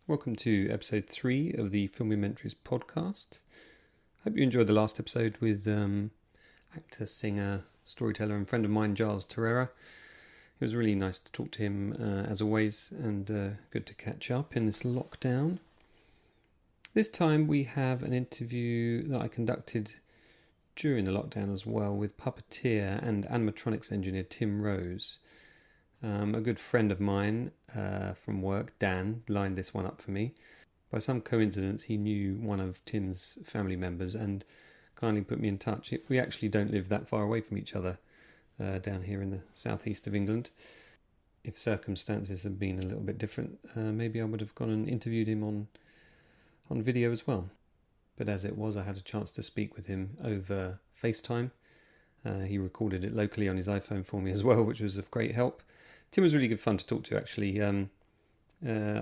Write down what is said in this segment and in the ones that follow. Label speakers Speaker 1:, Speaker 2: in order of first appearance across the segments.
Speaker 1: Welcome to episode 3 of the Filmumentaries podcast. Hope you enjoyed the last episode with actor, singer, storyteller and friend of mine, Giles Terrera. It was really nice to talk to him as always, and good to catch up in this lockdown. This time we have an interview that I conducted during the lockdown as well with puppeteer and animatronics engineer Tim Rose. A good friend of mine from work, Dan, lined this one up for me. By some coincidence, he knew one of Tim's family members and kindly put me in touch. We actually don't live that far away from each other down here in the southeast of England. If circumstances had been a little bit different, maybe I would have gone and interviewed him on video as well. But as it was, I had a chance to speak with him over FaceTime. He recorded it locally on his iPhone for me as well, which was of great help. Tim was really good fun to talk to, actually. I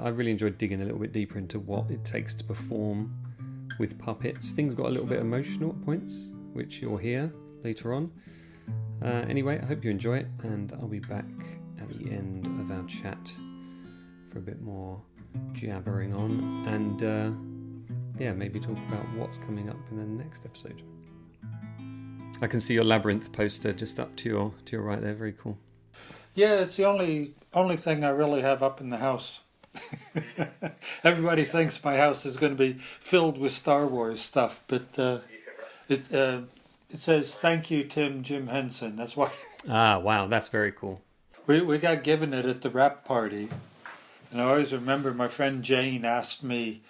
Speaker 1: really enjoyed digging a little bit deeper into what it takes to perform with puppets. Things got a little bit emotional at points, which you'll hear later on. Anyway, I hope you enjoy it, and I'll be back at the end of our chat for a bit more jabbering on, and maybe talk about what's coming up in the next episode. I can see your Labyrinth poster just up to your right there. Very cool.
Speaker 2: Yeah, it's the only thing I really have up in the house. Everybody thinks my house is going to be filled with Star Wars stuff, but it says "Thank you, Tim, Jim Henson." That's why.
Speaker 1: Ah, wow, that's very cool.
Speaker 2: We got given it at the wrap party, and I always remember my friend Jane asked me.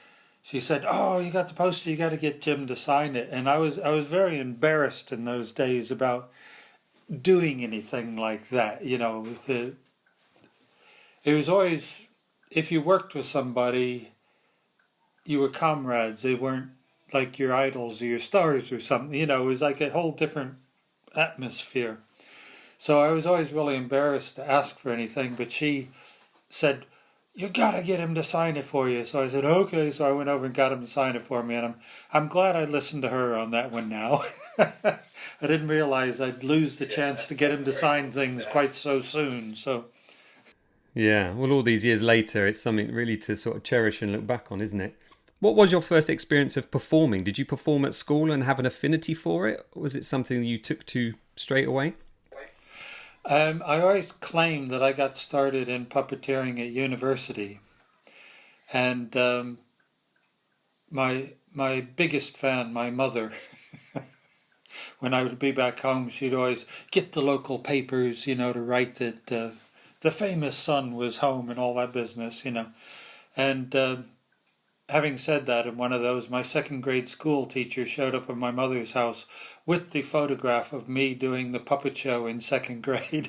Speaker 2: She said, "Oh, you got the poster. You got to get Jim to sign it." And I was very embarrassed in those days about doing anything like that. You know, it was always, if you worked with somebody, you were comrades. They weren't like your idols or your stars or something. You know, it was like a whole different atmosphere. So I was always really embarrassed to ask for anything. But she said, "You gotta get him to sign it for you." So I said, "Okay." So I went over and got him to sign it for me, and I'm glad I listened to her on that one now. I didn't realize I'd lose the chance to get him to sign things quite so soon. So,
Speaker 1: yeah, well, all these years later, it's something really to sort of cherish and look back on, isn't it? What was your first experience of performing? Did you perform at school and have an affinity for it? Or was it something you took to straight away?
Speaker 2: I always claimed that I got started in puppeteering at university, and my biggest fan, my mother. When I would be back home, she'd always get the local papers, you know, to write that the famous son was home and all that business, you know. And having said that, in one of those, my second grade school teacher showed up at my mother's house with the photograph of me doing the puppet show in second grade,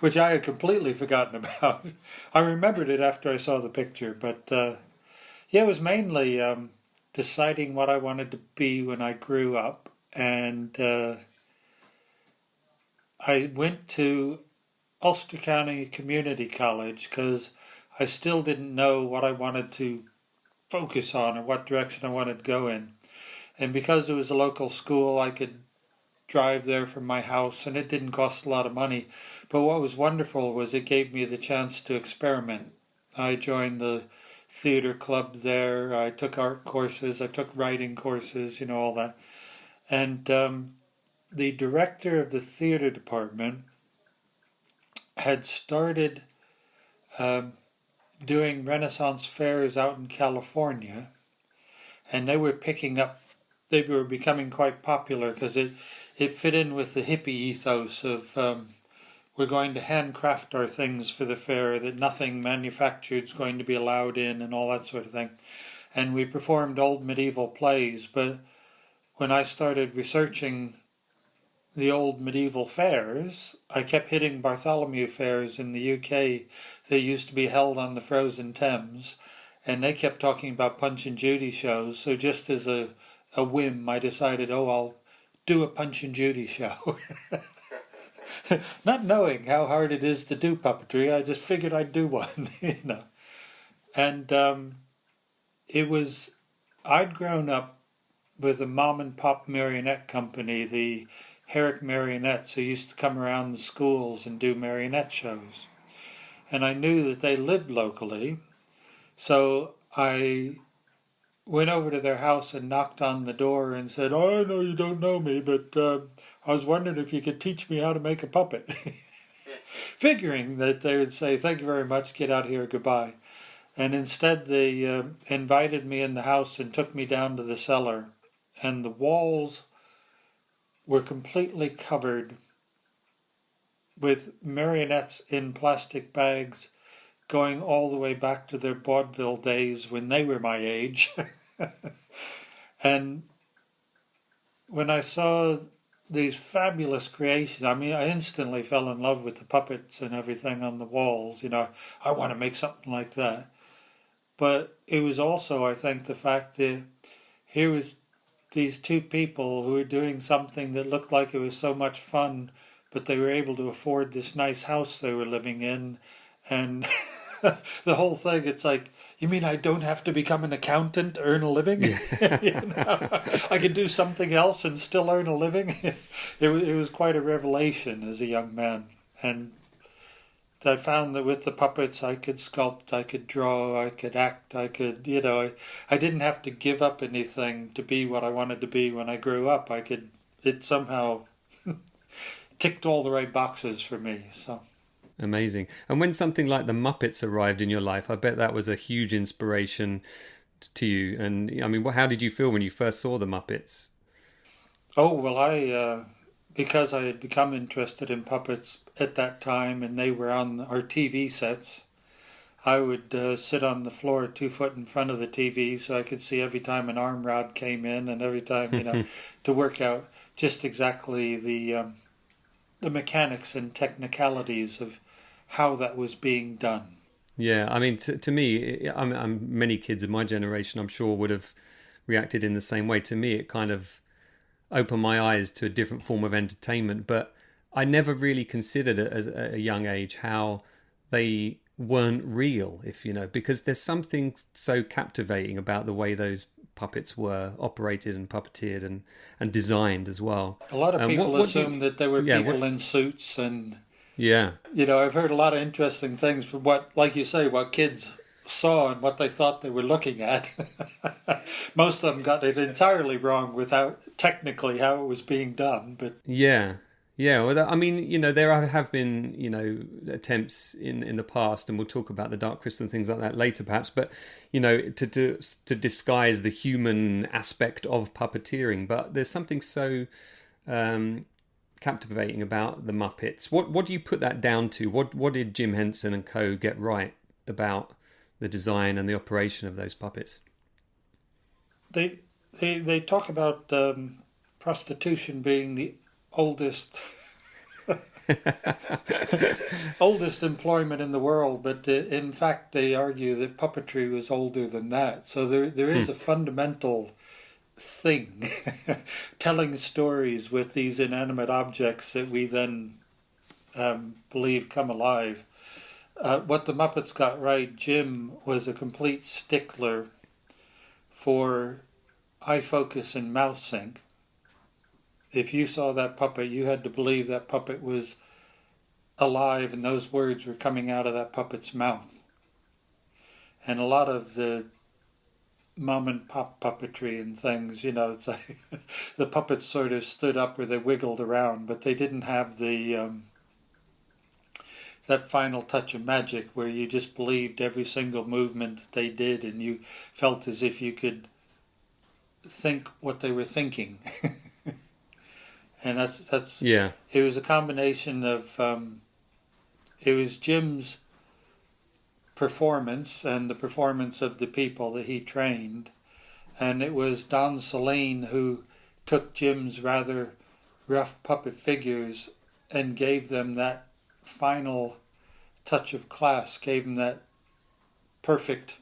Speaker 2: which I had completely forgotten about. I remembered it after I saw the picture, but it was mainly deciding what I wanted to be when I grew up. And I went to Ulster County Community College because I still didn't know what I wanted to focus on or what direction I wanted to go in. And because it was a local school, I could drive there from my house, and it didn't cost a lot of money. But what was wonderful was it gave me the chance to experiment. I joined the theater club there. I took art courses. I took writing courses, you know, all that. And the director of the theater department had started doing Renaissance fairs out in California, and they were becoming quite popular because it fit in with the hippie ethos of we're going to handcraft our things for the fair, that nothing manufactured is going to be allowed in, and all that sort of thing. And we performed old medieval plays, but when I started researching the old medieval fairs, I kept hitting Bartholomew fairs in the UK. They used to be held on the frozen Thames, and they kept talking about Punch and Judy shows. So just as a whim, I decided, I'll do a Punch and Judy show. Not knowing how hard it is to do puppetry, I just figured I'd do one, you know. And I'd grown up with a mom and pop marionette company, the Herrick Marionettes, who used to come around the schools and do marionette shows. And I knew that they lived locally, So I went over to their house and knocked on the door and said, "Oh, I know you don't know me, but I was wondering if you could teach me how to make a puppet." Figuring that they would say, "Thank you very much, get out here, goodbye." And instead they invited me in the house and took me down to the cellar. And the walls were completely covered with marionettes in plastic bags going all the way back to their vaudeville days when they were my age. And when I saw these fabulous creations, I mean, I instantly fell in love with the puppets and everything on the walls. I want to make something like that. But it was also, I think, the fact that here was these two people who were doing something that looked like it was so much fun, but they were able to afford this nice house they were living in. And the whole thing, it's like, you mean I don't have to become an accountant to earn a living? Yeah. I can do something else and still earn a living? It was quite a revelation as a young man. And I found that with the puppets, I could sculpt, I could draw, I could act, I could, I didn't have to give up anything to be what I wanted to be when I grew up. It somehow ticked all the right boxes for me, so.
Speaker 1: Amazing. And when something like the Muppets arrived in your life, I bet that was a huge inspiration to you. And I mean, how did you feel when you first saw the Muppets?
Speaker 2: Oh, well, because I had become interested in puppets at that time and they were on our TV sets, I would sit on the floor 2 foot in front of the TV so I could see every time an arm rod came in and every time, to work out just exactly the mechanics and technicalities of how that was being done.
Speaker 1: Yeah, I mean, to me, many kids of my generation, I'm sure, would have reacted in the same way. To me, it kind of opened my eyes to a different form of entertainment, but I never really considered it as a young age how they weren't real, because there's something so captivating about the way those puppets were operated and puppeteered and designed as well.
Speaker 2: A lot of people assume that they were people in suits and...
Speaker 1: Yeah.
Speaker 2: I've heard a lot of interesting things from what kids saw and what they thought they were looking at. Most of them got it entirely wrong without technically how it was being done. But yeah.
Speaker 1: Well, I mean, there have been, attempts in the past, and we'll talk about the Dark Crystal and things like that later, perhaps. But to disguise the human aspect of puppeteering, but there's something so captivating about the Muppets. What do you put that down to? What did Jim Henson and co get right about the design and the operation of those puppets?
Speaker 2: They talk about prostitution being the oldest employment in the world, but in fact they argue that puppetry was older than that. So there is a fundamental thing, telling stories with these inanimate objects that we then believe come alive. What the Muppets got right, Jim was a complete stickler for eye focus and mouth sync. If you saw that puppet, you had to believe that puppet was alive and those words were coming out of that puppet's mouth. And a lot of the mom and pop puppetry and things, it's like the puppets sort of stood up or they wiggled around, but they didn't have the that final touch of magic where you just believed every single movement that they did and you felt as if you could think what they were thinking. And that's
Speaker 1: yeah.
Speaker 2: It was a combination of it was Jim's performance and the performance of the people that he trained, and it was Don Saline who took Jim's rather rough puppet figures and gave them that final touch of class, gave them that perfect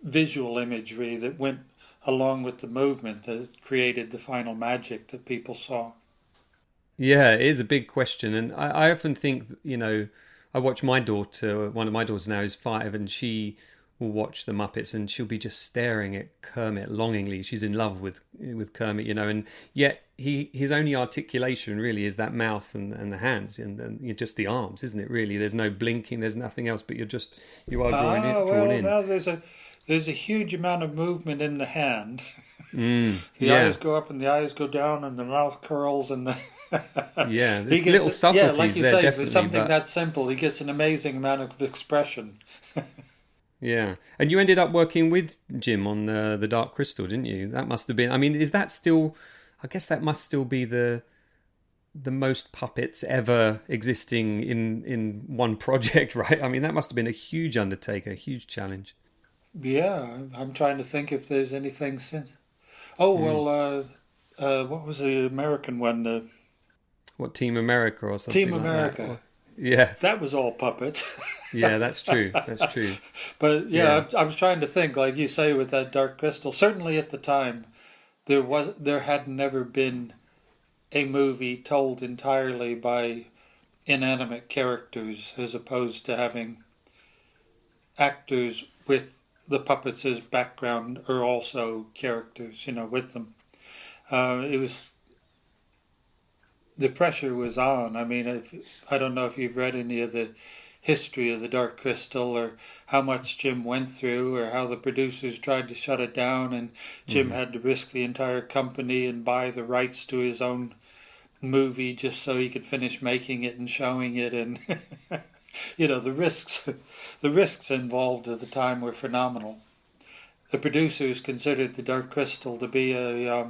Speaker 2: visual imagery that went along with the movement that created the final magic that people saw.
Speaker 1: Yeah, it is a big question, and I often think, I watch my daughter, one of my daughters now is 5, and she will watch the Muppets and she'll be just staring at Kermit longingly. She's in love with Kermit, and yet his only articulation really is that mouth and the hands and just the arms, isn't it really? There's no blinking, there's nothing else, but you are drawn in.
Speaker 2: Now there's a huge amount of movement in the hand. The
Speaker 1: Yeah.
Speaker 2: eyes go up and the eyes go down and the mouth curls and the
Speaker 1: Yeah,
Speaker 2: he
Speaker 1: there's
Speaker 2: gets
Speaker 1: little
Speaker 2: it. Yeah, like
Speaker 1: subtleties
Speaker 2: you
Speaker 1: there,
Speaker 2: say, for
Speaker 1: definitely,
Speaker 2: something
Speaker 1: but
Speaker 2: that simple, he gets an amazing amount of expression.
Speaker 1: yeah. And you ended up working with Jim on the Dark Crystal, didn't you? That must have been. I mean, is that still? I guess that must still be the most puppets ever existing in one project, right? I mean, that must have been a huge undertaking, a huge challenge.
Speaker 2: Yeah, I'm trying to think if there's anything since. Oh
Speaker 1: Mm.
Speaker 2: well, what was the American one? The
Speaker 1: What, Team America or
Speaker 2: Team
Speaker 1: something like that?
Speaker 2: America.
Speaker 1: Yeah,
Speaker 2: That was all puppets.
Speaker 1: yeah, that's true. That's true.
Speaker 2: But yeah,
Speaker 1: Yeah.
Speaker 2: I was trying to think, like you say, with that Dark Crystal. Certainly at the time, there had never been a movie told entirely by inanimate characters, as opposed to having actors with the puppets as background or also characters, with them. It was the pressure was on. I mean, I don't know if you've read any of the history of the Dark Crystal or how much Jim went through or how the producers tried to shut it down and Jim
Speaker 1: Mm.
Speaker 2: had to risk the entire company and buy the rights to his own movie just so he could finish making it and showing it and the risks the risks involved at the time were phenomenal. The producers considered the Dark Crystal to be a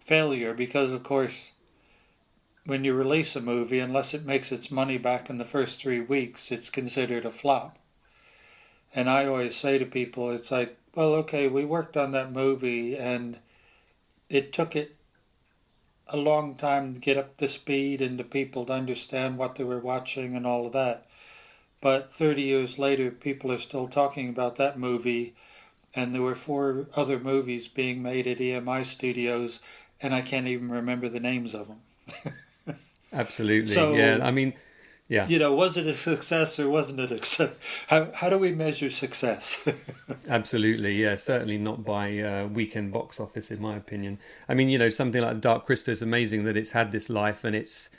Speaker 2: failure because of course when you release a movie, unless it makes its money back in the first 3 weeks, it's considered a flop. And I always say to people, it's like, well, okay, we worked on that movie and it took it a long time to get up to speed and to people to understand what they were watching and all of that. But 30 years later, people are still talking about that movie, and there were 4 other movies being made at EMI Studios, and I can't even remember the names of them.
Speaker 1: Absolutely. Yeah.
Speaker 2: So
Speaker 1: I mean, yeah.
Speaker 2: was it a success or wasn't it a success? How do we measure success?
Speaker 1: Absolutely, yeah. Certainly not by weekend box office, in my opinion. I mean, something like Dark Crystal is amazing that it's had this life and it's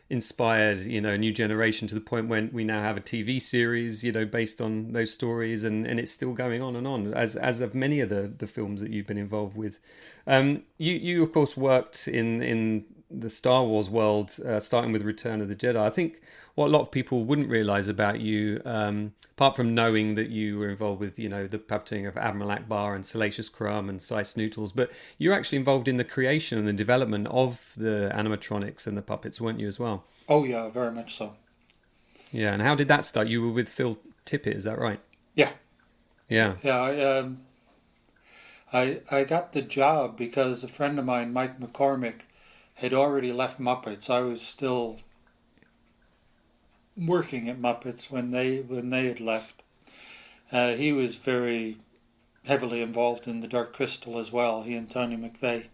Speaker 1: inspired, a new generation to the point when we now have a TV series, based on those stories, and it's still going on and on, as of many of the films that you've been involved with. You of course worked in the Star Wars world, starting with Return of the Jedi. I think what a lot of people wouldn't realize about you, apart from knowing that you were involved with, the puppeteering of Admiral Ackbar and Salacious Crumb and Cy Snootles, but you're actually involved in the creation and the development of the animatronics and the puppets, weren't you, as well?
Speaker 2: Oh yeah, very much so.
Speaker 1: Yeah, and how did that start? You were with Phil Tippett, is that right?
Speaker 2: Yeah,
Speaker 1: Yeah.
Speaker 2: yeah. I got the job because a friend of mine, Mike McCormick, had already left Muppets. I was still working at Muppets when they had left. He was very heavily involved in the Dark Crystal as well. He and Tony McVeigh.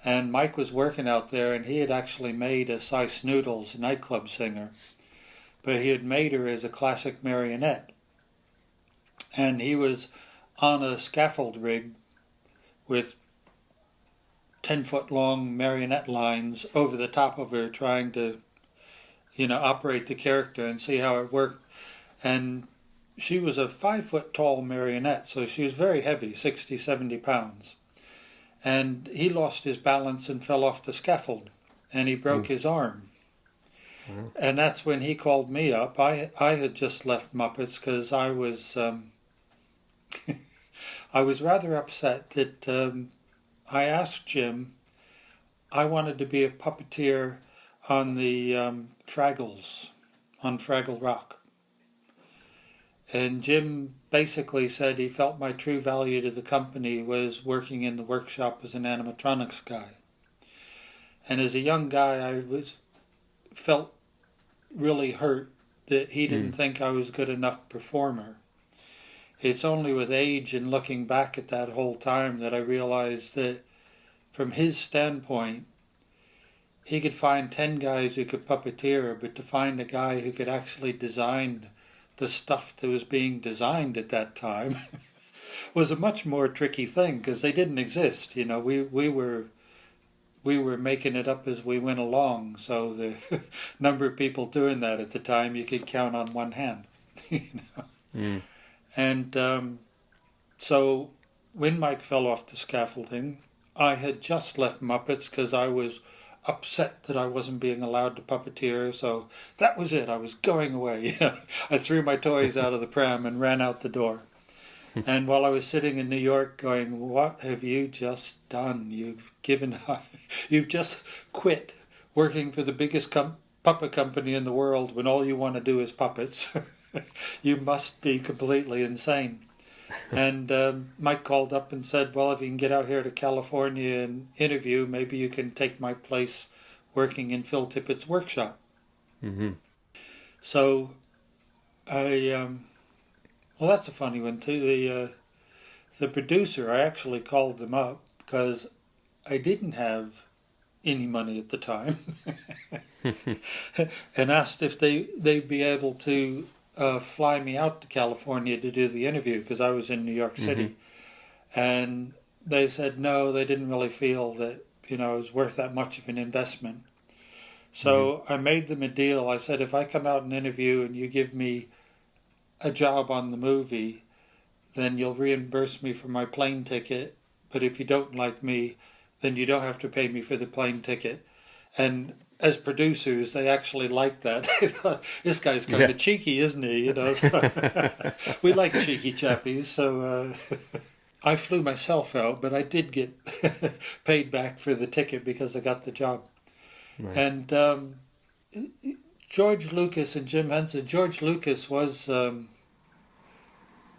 Speaker 2: And Mike was working out there, and he had actually made a Cy Snootles, a nightclub singer, but he had made her as a classic marionette. And he was on a scaffold rig with 10-foot long marionette lines over the top of her trying to, operate the character and see how it worked. And she was a 5-foot tall marionette, so she was very heavy, 60, 70 pounds. And he lost his balance and fell off the scaffold, and he broke his arm. And that's when he called me up. I had just left Muppets because I was I was rather upset that I asked Jim. I wanted to be a puppeteer on the Fraggles, on Fraggle Rock. And Jim basically said he felt my true value to the company was working in the workshop as an animatronics guy. And as a young guy, I felt really hurt that he didn't think I was a good enough performer. It's only with age and looking back at that whole time that I realized that from his standpoint, he could find 10 guys who could puppeteer, but to find a guy who could actually design the stuff that was being designed at that time was a much more tricky thing because they didn't exist. We were making it up as we went along. So the number of people doing that at the time you could count on one hand. And So when Mike fell off the scaffolding, I had just left Muppets because I was upset that I wasn't being allowed to puppeteer. So that was it. I was going away. I threw my toys out of the pram and ran out the door. And while I was sitting in New York going, what have you just done? You've just quit working for the biggest puppet company in the world when all you want to do is puppets. You must be completely insane. And Mike called up and said, well, if you can get out here to California and interview, maybe you can take my place working in Phil Tippett's workshop.
Speaker 1: Mm-hmm.
Speaker 2: So well, that's a funny one too. The producer, I actually called them up because I didn't have any money at the time, and asked if they'd be able to fly me out to California to do the interview because I was in New York City, and they said no, they didn't really feel that it was worth that much of an investment. So I made them a deal. I said, if I come out and interview and you give me a job on the movie, then you'll reimburse me for my plane ticket. But if you don't like me, then you don't have to pay me for the plane ticket. And as producers, they actually liked that. This guy's kind of cheeky, isn't he? We like cheeky chappies. So I flew myself out, but I did get paid back for the ticket because I got the job. Nice. And George Lucas and Jim Henson. George Lucas was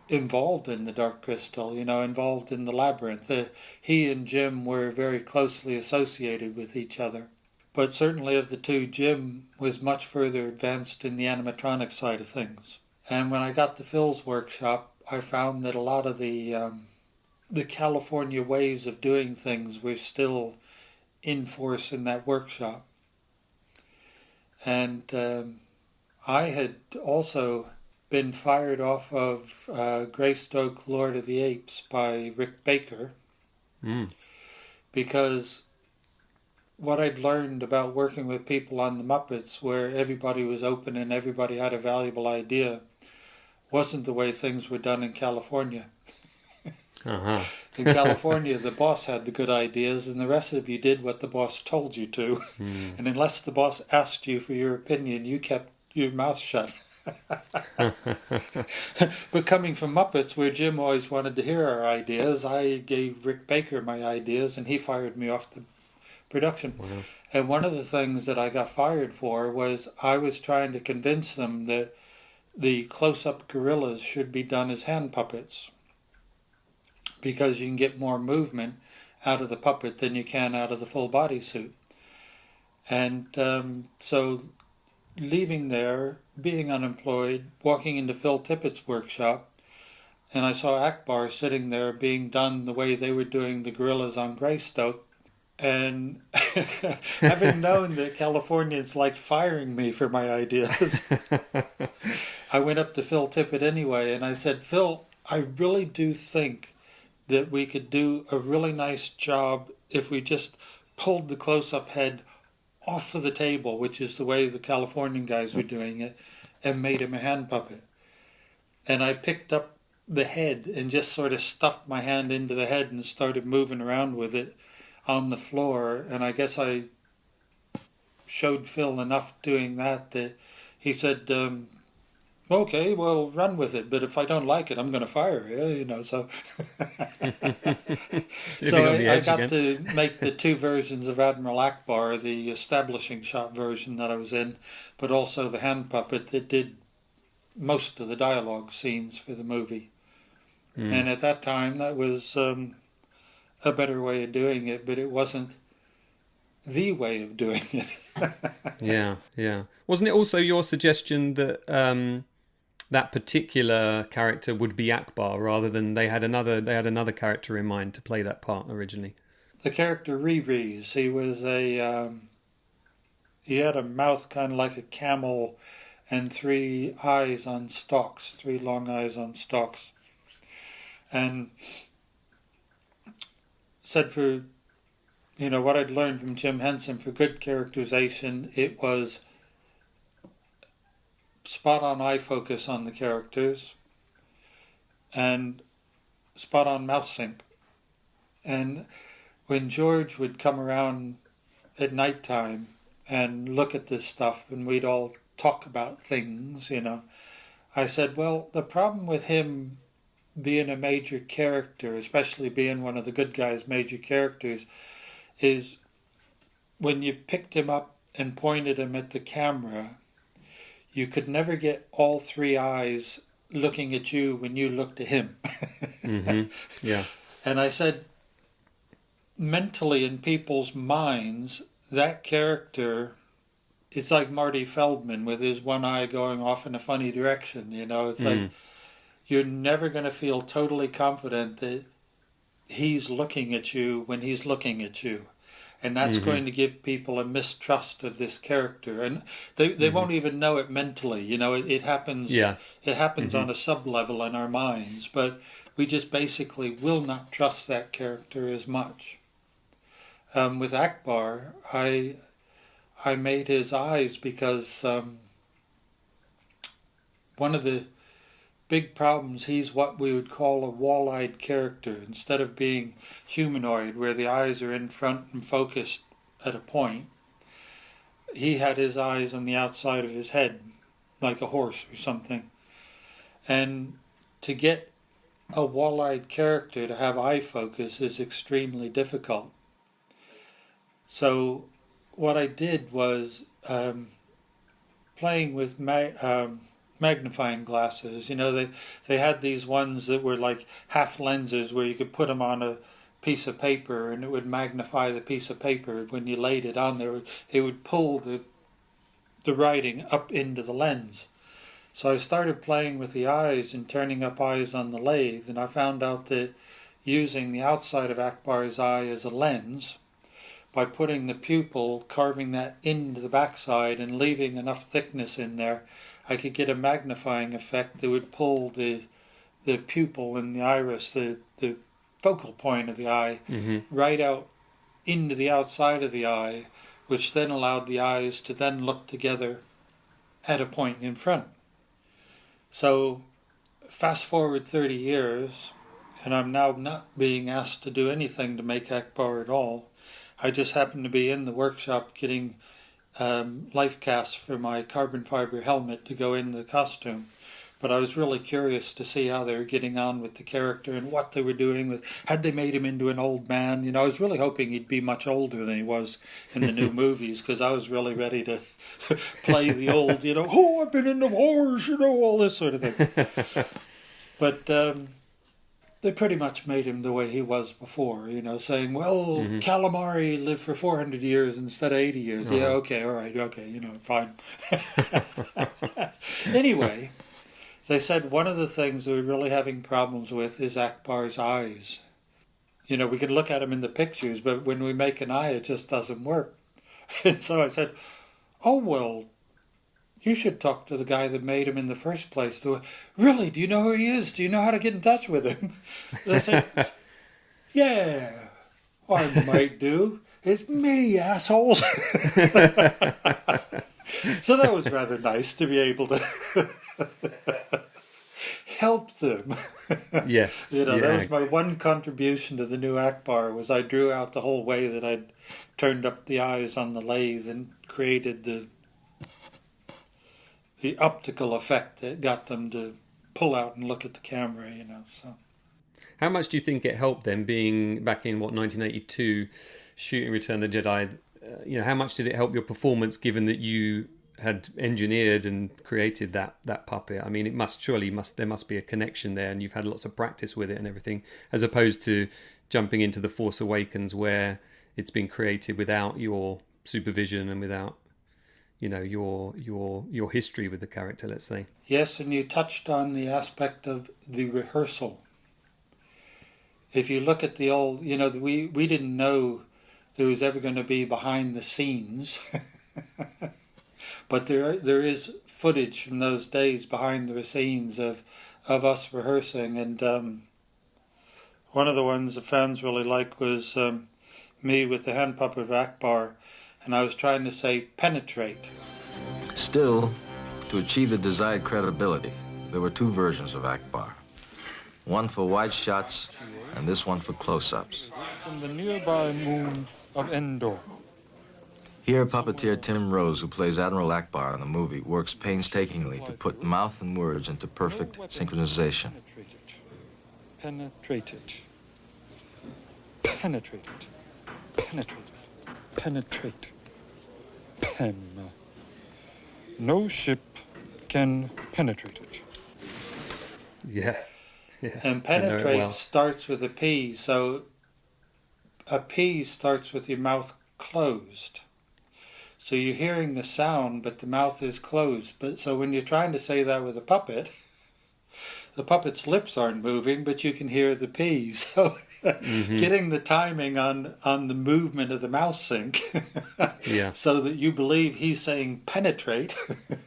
Speaker 2: involved in the Dark Crystal, involved in the Labyrinth. He and Jim were very closely associated with each other. But certainly of the two, Jim was much further advanced in the animatronic side of things. And when I got to Phil's workshop, I found that a lot of the California ways of doing things were still in force in that workshop. And I had also been fired off of Greystoke Lord of the Apes by Rick Baker because what I'd learned about working with people on the Muppets, where everybody was open and everybody had a valuable idea, wasn't the way things were done in California. In California, the boss had the good ideas and the rest of you did what the boss told you to. And unless the boss asked you for your opinion, you kept your mouth shut. But coming from Muppets, where Jim always wanted to hear our ideas, I gave Rick Baker my ideas and he fired me off the production. Wow. And one of the things that I got fired for was I was trying to convince them that the close-up gorillas should be done as hand puppets, because you can get more movement out of the puppet than you can out of the full body suit. And so leaving there, being unemployed, walking into Phil Tippett's workshop, and I saw Ackbar sitting there being done the way they were doing the gorillas on Greystoke. And having known that Californians liked firing me for my ideas, I went up to Phil Tippett anyway, and I said, Phil, I really do think that we could do a really nice job if we just pulled the close-up head off of the table, which is the way the Californian guys were doing it, and made him a hand puppet. And I picked up the head and just sort of stuffed my hand into the head and started moving around with it on the floor. And I guess I showed Phil enough doing that he said, okay, well, run with it, but if I don't like it, I'm going to fire you, so. So I got to make the two versions of Admiral Ackbar, the establishing shot version that I was in, but also the hand puppet that did most of the dialogue scenes for the movie. And at that time, that was a better way of doing it, but it wasn't the way of doing it.
Speaker 1: Yeah. Wasn't it also your suggestion that that particular character would be Ackbar rather than they had another character in mind to play that part originally?
Speaker 2: The character Reeves, he was he had a mouth kind of like a camel and three eyes on stalks, three long eyes on stalks. And said for, what I'd learned from Jim Henson, for good characterization, it was spot-on eye focus on the characters and spot-on mouse sync. And when George would come around at nighttime and look at this stuff, and we'd all talk about things, I said, well, the problem with him being a major character, especially being one of the good guys' major characters, is when you picked him up and pointed him at the camera, you could never get all three eyes looking at you when you looked at him.
Speaker 1: Mm-hmm. Yeah.
Speaker 2: And I said, mentally in people's minds, that character is like Marty Feldman with his one eye going off in a funny direction. It's like you're never going to feel totally confident that he's looking at you when he's looking at you. And that's going to give people a mistrust of this character. And they won't even know it mentally. It happens. Yeah. It happens on a sub-level in our minds. But we just basically will not trust that character as much. With Ackbar, I made his eyes because one of the big problems, he's what we would call a wall-eyed character. Instead of being humanoid, where the eyes are in front and focused at a point, he had his eyes on the outside of his head, like a horse or something. And to get a wall-eyed character to have eye focus is extremely difficult. So what I did was playing with magnifying glasses. They had these ones that were like half lenses where you could put them on a piece of paper and it would magnify the piece of paper. When you laid it on there, it would pull the writing up into the lens. So I started playing with the eyes and turning up eyes on the lathe, and I found out that using the outside of Ackbar's eye as a lens, by putting the pupil, carving that into the backside and leaving enough thickness in there, I could get a magnifying effect that would pull the pupil and the iris, the focal point of the eye, right out into the outside of the eye, which then allowed the eyes to then look together at a point in front. So fast forward 30 years, and I'm now not being asked to do anything to make Ackbar at all. I just happened to be in the workshop getting life casts for my carbon fiber helmet to go in the costume. But I was really curious to see how they were getting on with the character and what they were doing. Had they made him into an old man? I was really hoping he'd be much older than he was in the new movies, because I was really ready to play the old, oh, I've been in the wars, all this sort of thing. But they pretty much made him the way he was before, saying, well, calamari lived for 400 years instead of 80 years. Yeah, okay, all right, okay, fine. Anyway, they said one of the things we're really having problems with is Ackbar's eyes. We can look at him in the pictures, but when we make an eye, it just doesn't work. And so I said, oh, well, you should talk to the guy that made him in the first place. Really? Do you know who he is? Do you know how to get in touch with him? They said, yeah, I might do. It's me, assholes. So that was rather nice to be able to help them.
Speaker 1: Yes.
Speaker 2: That was my one contribution to the new Ackbar, was I drew out the whole way that I'd turned up the eyes on the lathe and created the optical effect that got them to pull out and look at the camera, so.
Speaker 1: How much do you think it helped them being back in, 1982, shooting Return of the Jedi? How much did it help your performance, given that you had engineered and created that puppet? I mean, there must be a connection there, and you've had lots of practice with it and everything, as opposed to jumping into The Force Awakens, where it's been created without your supervision and without your history with the character, let's say.
Speaker 2: Yes, and you touched on the aspect of the rehearsal. If you look at the old, we didn't know there was ever going to be behind the scenes, but there is footage from those days behind the scenes of us rehearsing, and one of the ones the fans really liked was me with the hand puppet of Ackbar, and I was trying to say penetrate.
Speaker 3: Still, to achieve the desired credibility, there were two versions of Ackbar. one for wide shots, and this one for close-ups.
Speaker 4: From the nearby moon of Endor.
Speaker 3: Here, puppeteer Tim Rose, who plays Admiral Ackbar in the movie, works painstakingly to put mouth and words into perfect synchronization.
Speaker 4: Penetrated. Penetrated. Penetrated. Penetrate. Pen. No ship can penetrate it.
Speaker 1: Yeah.
Speaker 2: And penetrate starts with a P, so a P starts with your mouth closed. So you're hearing the sound, but the mouth is closed. But so when you're trying to say that with a puppet, the puppet's lips aren't moving, but you can hear the P. So getting the timing on the movement of the mouth sync so that you believe he's saying penetrate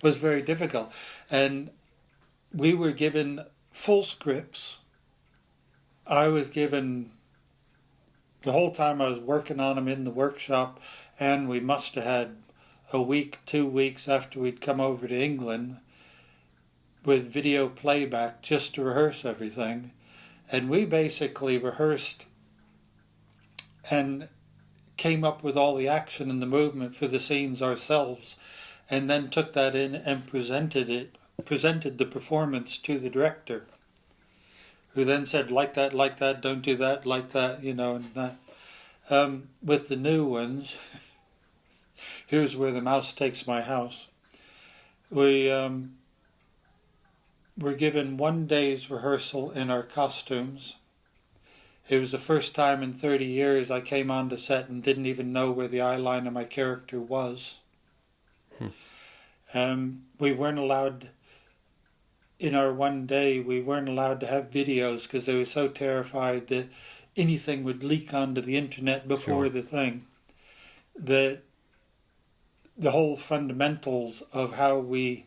Speaker 2: was very difficult. And we were given full scripts. I was given, the whole time I was working on them in the workshop, and we must have had a week, 2 weeks after we'd come over to England with video playback just to rehearse everything. And we basically rehearsed and came up with all the action and the movement for the scenes ourselves, and then took that in and presented the performance to the director, who then said, like that, don't do that, like that, and that. With the new ones, here's where the mouse takes my house. We were given 1 day's rehearsal in our costumes. It was the first time in 30 years I came onto set and didn't even know where the eye line of my character was. We weren't allowed, in our 1 day, we weren't allowed to have videos because they were so terrified that anything would leak onto the internet before the thing. That the whole fundamentals of how we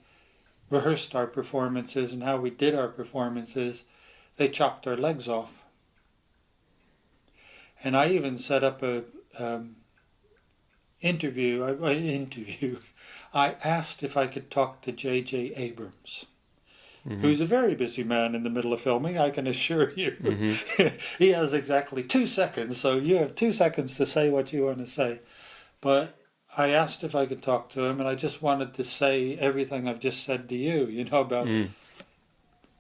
Speaker 2: rehearsed our performances and how we did our performances, they chopped our legs off. And I even set up a interview. I asked if I could talk to J.J. Abrams, who's a very busy man in the middle of filming, I can assure you. He has exactly 2 seconds, so you have 2 seconds to say what you want to say. But I asked if I could talk to him, and I just wanted to say everything I've just said to you, about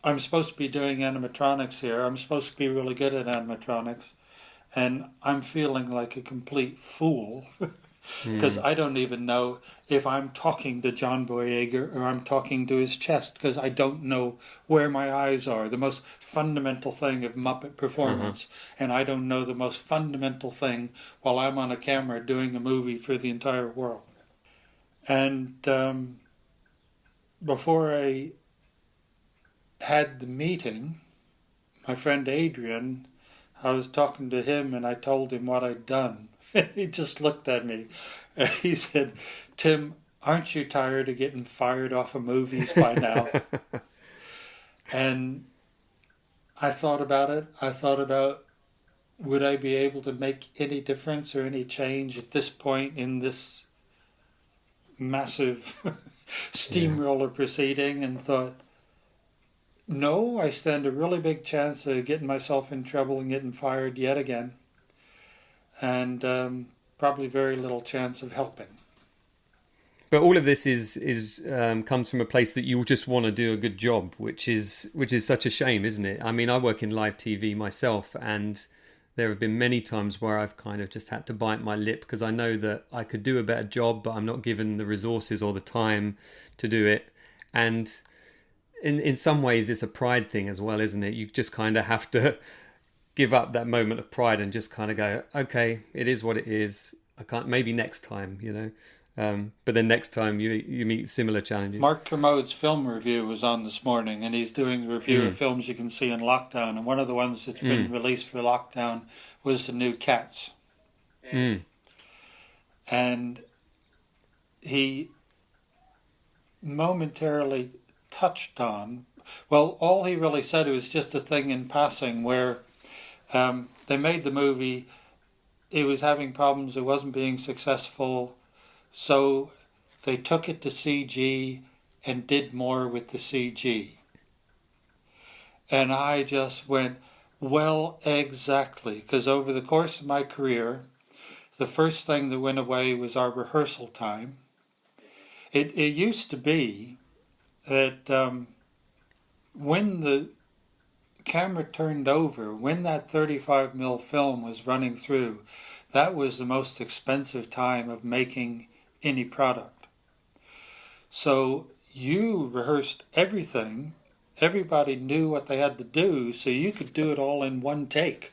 Speaker 2: I'm supposed to be doing animatronics here. I'm supposed to be really good at animatronics. And I'm feeling like a complete fool because I don't even know if I'm talking to John Boyega or I'm talking to his chest, because I don't know where my eyes are, the most fundamental thing of Muppet performance. And I don't know the most fundamental thing while I'm on a camera doing a movie for the entire world. And before I had the meeting, my friend Adrian, I was talking to him and I told him what I'd done. He just looked at me and he said, "Tim, aren't you tired of getting fired off of movies by now?" And I thought about it. I thought about, would I be able to make any difference or any change at this point in this massive steamroller proceeding, and thought, no, I stand a really big chance of getting myself in trouble and getting fired yet again. And probably very little chance of helping.
Speaker 1: But all of this is comes from a place that you just want to do a good job, which is such a shame, isn't it? I mean, I work in live TV myself, and there have been many times where I've kind of just had to bite my lip because I know that I could do a better job, but I'm not given the resources or the time to do it. And in some ways, it's a pride thing as well, isn't it? You just kind of have to give up that moment of pride and just kind of go, okay, it is what it is. I can't, maybe next time, but then next time you meet similar challenges.
Speaker 2: Mark Kermode's film review was on this morning, and he's doing a review of films you can see in lockdown. And one of the ones that's been released for lockdown was the new Cats. And he momentarily touched on, well, all he really said was just a thing in passing where they made the movie, it was having problems, it wasn't being successful, so they took it to CG and did more with the CG. And I just went, well, exactly. Because over the course of my career, the first thing that went away was our rehearsal time. It used to be that when the camera turned over, when that 35mm film was running through, that was the most expensive time of making any product. So you rehearsed everything. Everybody knew what they had to do, so you could do it all in one take.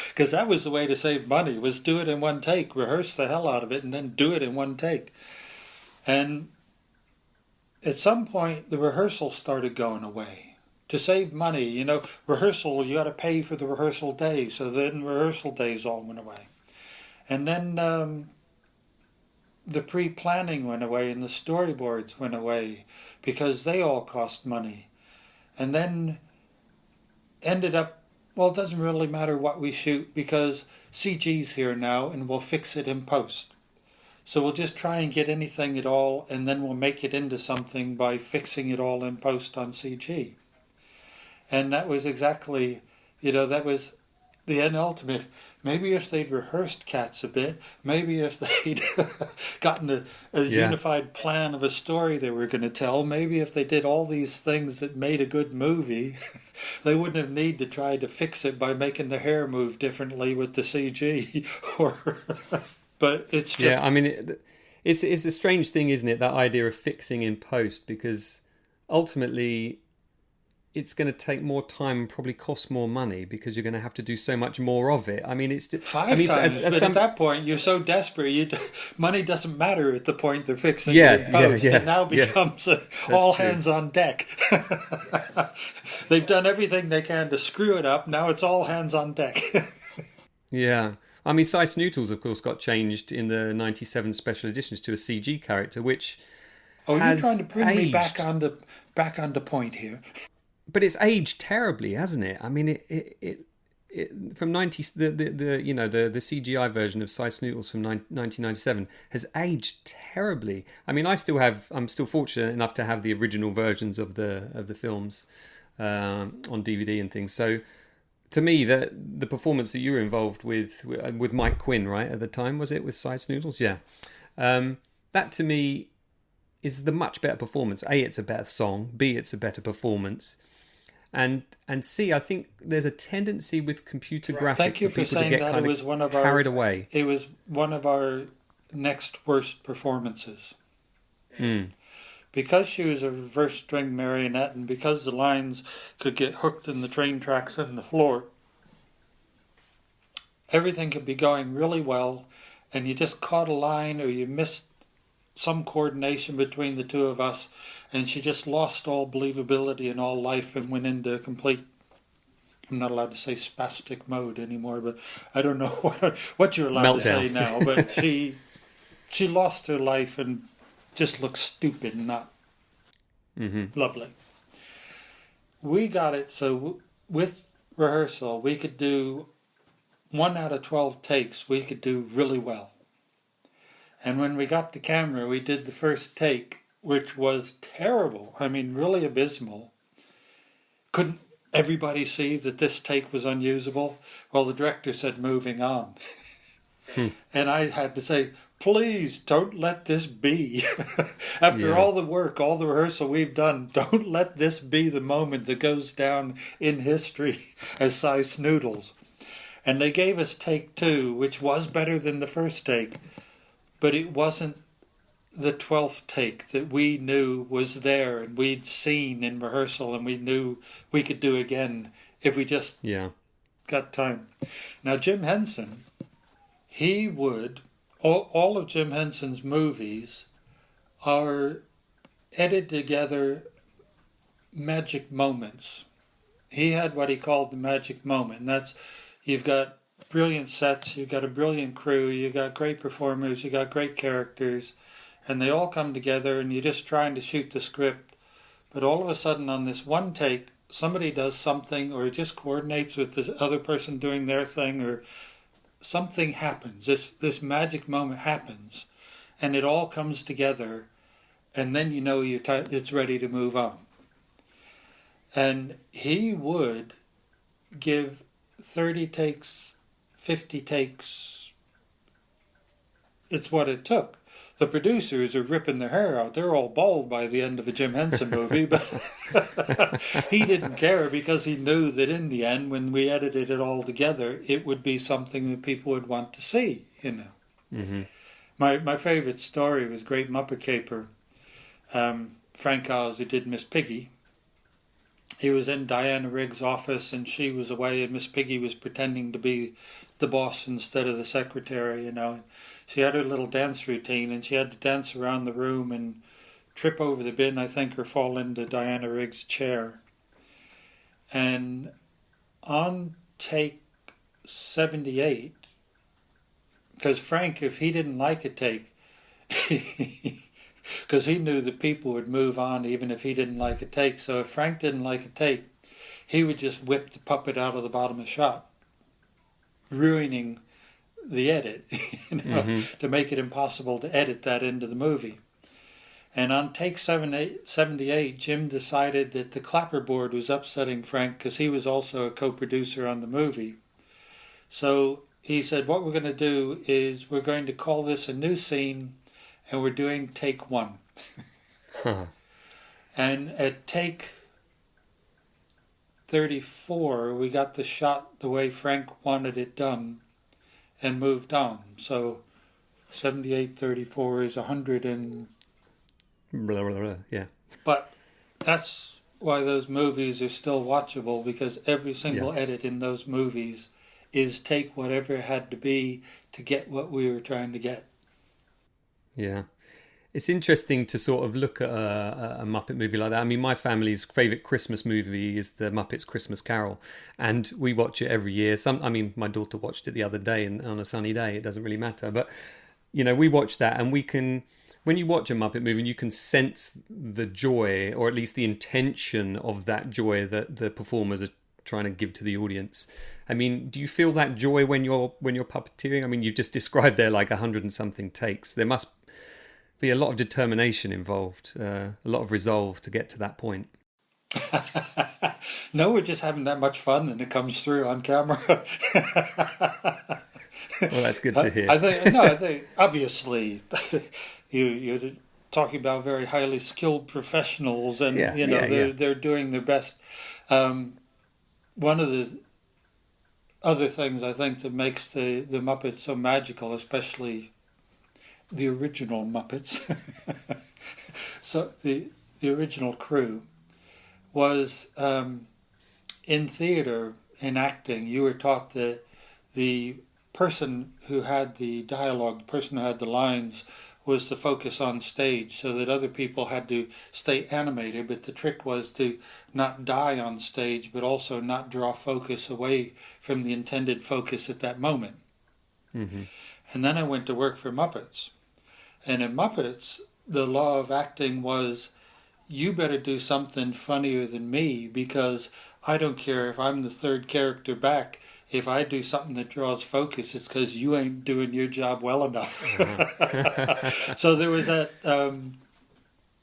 Speaker 2: Because that was the way to save money, was do it in one take, rehearse the hell out of it, and then do it in one take. And at some point, the rehearsal started going away. To save money, you know, rehearsal, you got to pay for the rehearsal day, so then rehearsal days all went away. And then the pre-planning went away and the storyboards went away because they all cost money. And then ended up, well, it doesn't really matter what we shoot because CG's here now and we'll fix it in post. So we'll just try and get anything at all and then we'll make it into something by fixing it all in post on CG. And that was exactly, that was the end ultimate. Maybe if they'd rehearsed Cats a bit, maybe if they'd gotten a unified plan of a story they were going to tell, maybe if they did all these things that made a good movie, they wouldn't have need to try to fix it by making the hair move differently with the CG. But it's just...
Speaker 1: Yeah, I mean, it's a strange thing, isn't it, that idea of fixing in post, because ultimately it's going to take more time and probably cost more money because you're going to have to do so much more of it. I mean, it's
Speaker 2: five times. But at that point, you're so desperate. Money doesn't matter at the point they're fixing it in post. It now becomes all hands on deck. They've done everything they can to screw it up. Now it's all hands on deck.
Speaker 1: Yeah. I mean, Cy Snootles, of course, got changed in the 97 special editions to a CG character, which
Speaker 2: you're trying to bring me back onto point here.
Speaker 1: But it's aged terribly, hasn't it? I mean, it from 90 the CGI version of Cy Snootles from 1997 has aged terribly. I mean, I'm still fortunate enough to have the original versions of the films on DVD and things. So to me, the performance that you were involved with Mike Quinn, right, at the time, was it, with Cy Snootles? Yeah, that to me is the much better performance. A, it's a better song. B, it's a better performance. And C, I think there's a tendency with computer graphics
Speaker 2: Thank you
Speaker 1: for
Speaker 2: for
Speaker 1: people to
Speaker 2: saying
Speaker 1: get
Speaker 2: that. It was one of
Speaker 1: carried away.
Speaker 2: It was one of our next worst performances. Because she was a reverse string marionette and because the lines could get hooked in the train tracks and the floor, everything could be going really well and you just caught a line or you missed some coordination between the two of us, and she just lost all believability and all life and went into complete, I'm not allowed to say spastic mode anymore, but I don't know what you're allowed to say now, but she lost her life and just looked stupid and not lovely. We got it so with rehearsal we could do 1 out of 12 takes we could do really well. And when we got the camera, we did the first take, which was terrible. I mean, really abysmal. Couldn't everybody see that this take was unusable? Well, the director said, moving on. And I had to say, please don't let this be. After all the work, all the rehearsal we've done, don't let this be the moment that goes down in history as Cy Snootles. And they gave us take 2, which was better than the first take. But it wasn't the 12th take that we knew was there and we'd seen in rehearsal and we knew we could do again if we just got time. Now, Jim Henson, he would, all of Jim Henson's movies are edited together magic moments. He had what he called the magic moment, and that's, you've got brilliant sets, you've got a brilliant crew, you've got great performers, you've got great characters, and they all come together and you're just trying to shoot the script. But all of a sudden on this one take, somebody does something or it just coordinates with this other person doing their thing or something happens. This magic moment happens and it all comes together and then you know it's ready to move on. And he would give 30 takes, 50 takes. It's what it took. The producers are ripping their hair out. They're all bald by the end of a Jim Henson movie, but he didn't care because he knew that in the end, when we edited it all together, it would be something that people would want to see, you know.
Speaker 1: Mm-hmm.
Speaker 2: My favorite story was Great Muppet Caper. Frank Oz, who did Miss Piggy, he was in Diana Rigg's office and she was away, and Miss Piggy was pretending to be the boss instead of the secretary, you know. She had her little dance routine and she had to dance around the room and trip over the bin, I think, or fall into Diana Rigg's chair. And on take 78, because Frank, if he didn't like a take, because he knew that people would move on even if he didn't like a take. So if Frank didn't like a take, he would just whip the puppet out of the bottom of the shot, ruining the edit, you know, to make it impossible to edit that into the movie. And on take 78, Jim decided that the clapperboard was upsetting Frank because he was also a co-producer on the movie. So he said, what we're going to do is we're going to call this a new scene, and we're doing take 1. And at take 34, we got the shot the way Frank wanted it done and moved on. So 78-34 is 100 and...
Speaker 1: Blah, blah, blah, yeah.
Speaker 2: But that's why those movies are still watchable, because every single edit in those movies is take whatever it had to be to get what we were trying to get.
Speaker 1: Yeah. It's interesting to sort of look at a Muppet movie like that. I mean, my family's favourite Christmas movie is the Muppets Christmas Carol, and we watch it every year. My daughter watched it the other day on a sunny day. It doesn't really matter. But, you know, we watch that, and we can... When you watch a Muppet movie, you can sense the joy, or at least the intention of that joy that the performers are trying to give to the audience. I mean, do you feel that joy when you're puppeteering? I mean, you've just described there like 100 and something takes. There must be a lot of determination involved, a lot of resolve to get to that point.
Speaker 2: No, we're just having that much fun, and it comes through on camera.
Speaker 1: Well, that's good to hear.
Speaker 2: I think obviously you're talking about very highly skilled professionals, and they're doing their best. One of the other things I think that makes the Muppets so magical, especially the original Muppets, so the original crew, was in theater, in acting, you were taught that the person who had the dialogue, the person who had the lines, was the focus on stage, so that other people had to stay animated, but the trick was to not die on stage, but also not draw focus away from the intended focus at that moment. Mm-hmm. And then I went to work for Muppets. And in Muppets, the law of acting was, you better do something funnier than me, because I don't care if I'm the third character back. If I do something that draws focus, it's because you ain't doing your job well enough. So there was that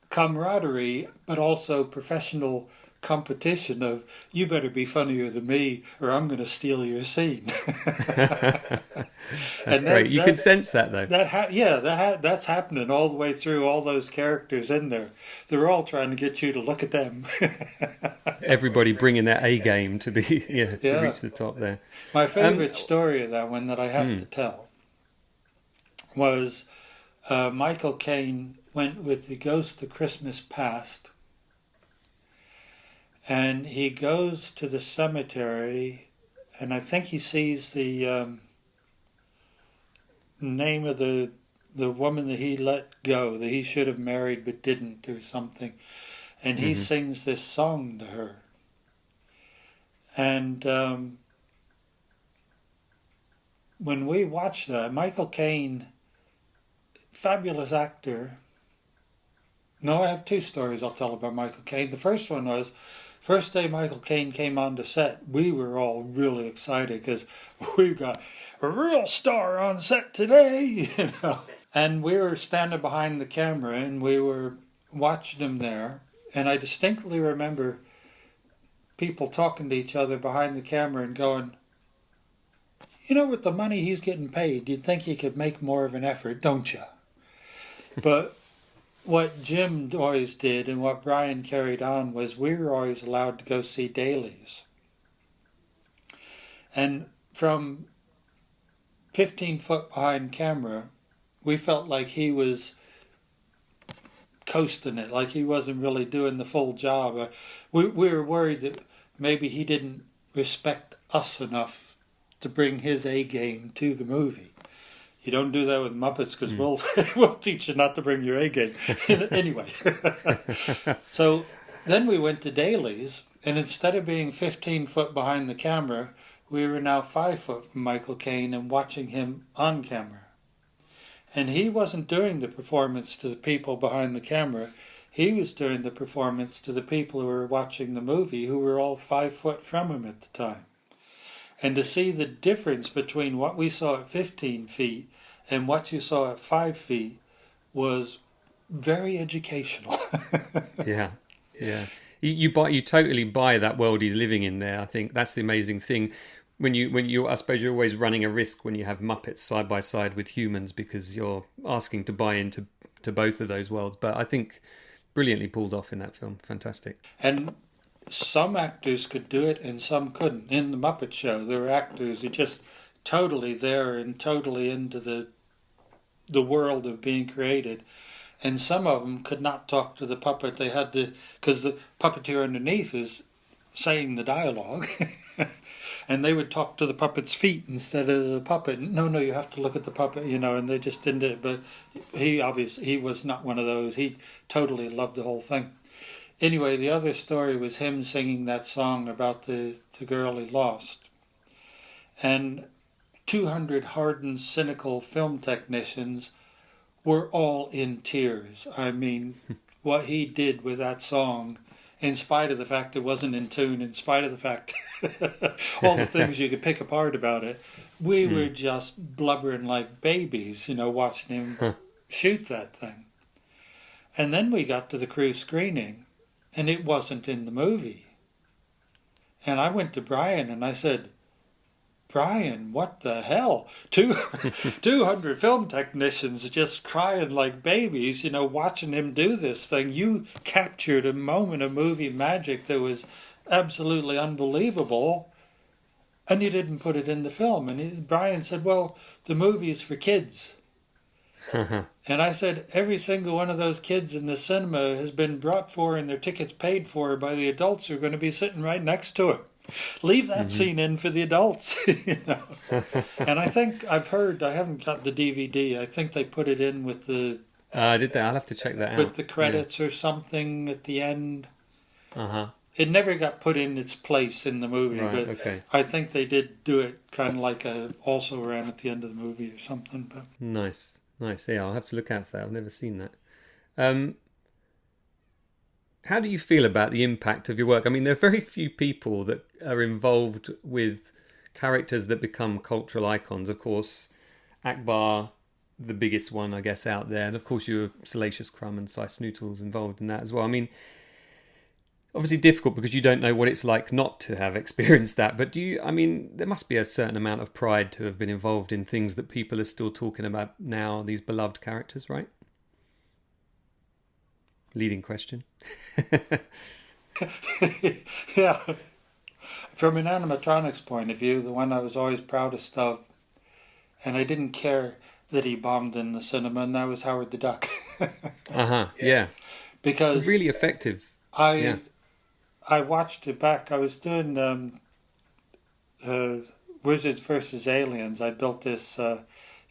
Speaker 2: camaraderie, but also professional competition of, you better be funnier than me or I'm going to steal your scene.
Speaker 1: That's great. You can sense that, though.
Speaker 2: That's happening all the way through all those characters in there. They're all trying to get you to look at them.
Speaker 1: Everybody bringing their A game to be to reach the top there.
Speaker 2: My favorite story of that one that I have to tell was Michael Caine went with the Ghost of Christmas Past, and he goes to the cemetery, and I think he sees the name of the woman that he let go, that he should have married but didn't, or something. And he sings this song to her. And when we watched that, Michael Caine, fabulous actor. No, I have two stories I'll tell about Michael Caine. The first one was, first day Michael Caine came on the set, we were all really excited because we've got a real star on set today, you know. And we were standing behind the camera and we were watching him there. And I distinctly remember people talking to each other behind the camera and going, you know, with the money he's getting paid, you'd think he could make more of an effort, don't you? But what Jim always did and what Brian carried on was we were always allowed to go see dailies. And from 15 foot behind camera, we felt like he was coasting it, like he wasn't really doing the full job. We were worried that maybe he didn't respect us enough to bring his A game to the movie. You don't do that with Muppets because we'll teach you not to bring your A game. Anyway. So then we went to dailies, and instead of being 15 foot behind the camera, we were now 5 foot from Michael Caine and watching him on camera. And he wasn't doing the performance to the people behind the camera. He was doing the performance to the people who were watching the movie, who were all 5 foot from him at the time. And to see the difference between what we saw at 15 feet and what you saw at 5 feet was very educational.
Speaker 1: Yeah. You totally buy that world he's living in there. I think that's the amazing thing. When you, I suppose you're always running a risk when you have Muppets side by side with humans because you're asking to buy into both of those worlds. But I think brilliantly pulled off in that film. Fantastic.
Speaker 2: And some actors could do it and some couldn't. In the Muppet Show, there were actors who just totally there and totally into the world of being created. And some of them could not talk to the puppet. They had to, because the puppeteer underneath is saying the dialogue. And they would talk to the puppet's feet instead of the puppet. No, you have to look at the puppet, and they just didn't do it. But he was not one of those. He totally loved the whole thing. Anyway, the other story was him singing that song about the girl he lost. And 200 hardened, cynical film technicians were all in tears. I mean, what he did with that song, in spite of the fact it wasn't in tune, in spite of the fact all the things you could pick apart about it, we were just blubbering like babies, watching him shoot that thing. And then we got to the crew screening, and it wasn't in the movie. And I went to Brian and I said, Brian, what the hell? 200 film technicians just crying like babies, watching him do this thing. You captured a moment of movie magic that was absolutely unbelievable, and you didn't put it in the film. And Brian said, well, the movie is for kids. And I said, every single one of those kids in the cinema has been brought for and their tickets paid for by the adults who are going to be sitting right next to him. Leave that scene in for the adults, And I think I haven't got the DVD. I think they put it in with the...
Speaker 1: did they? I'll have to check that out.
Speaker 2: With the credits or something at the end. It never got put in its place in the movie,
Speaker 1: right,
Speaker 2: but
Speaker 1: okay.
Speaker 2: I think they did do it kind of like also ran at the end of the movie or something. But
Speaker 1: Nice. Yeah, I'll have to look out for that. I've never seen that. How do you feel about the impact of your work? I mean, there are very few people that are involved with characters that become cultural icons. Of course, Ackbar, the biggest one, I guess, out there. And of course, you were Salacious Crumb and Cy Snootles involved in that as well. I mean, obviously difficult because you don't know what it's like not to have experienced that. But there must be a certain amount of pride to have been involved in things that people are still talking about now, these beloved characters, right? Leading question.
Speaker 2: Yeah. From an animatronics point of view, the one I was always proudest of, and I didn't care that he bombed in the cinema, and that was Howard the Duck.
Speaker 1: Yeah.
Speaker 2: Because
Speaker 1: really effective.
Speaker 2: I watched it back. I was doing Wizards versus Aliens. I built this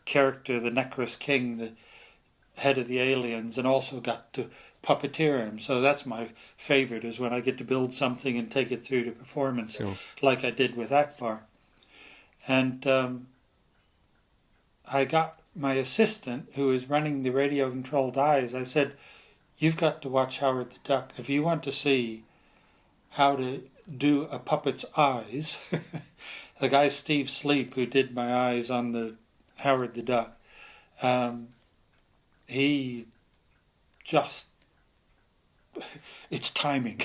Speaker 2: character, the Necros King, the head of the aliens, and also got to puppeteer him. So that's my favorite, is when I get to build something and take it through to performance, like I did with Ackbar. And I got my assistant, who is running the radio-controlled eyes, I said, you've got to watch Howard the Duck. If you want to see how to do a puppet's eyes, the guy Steve Sleep, who did my eyes on the Howard the Duck, he just it's timing.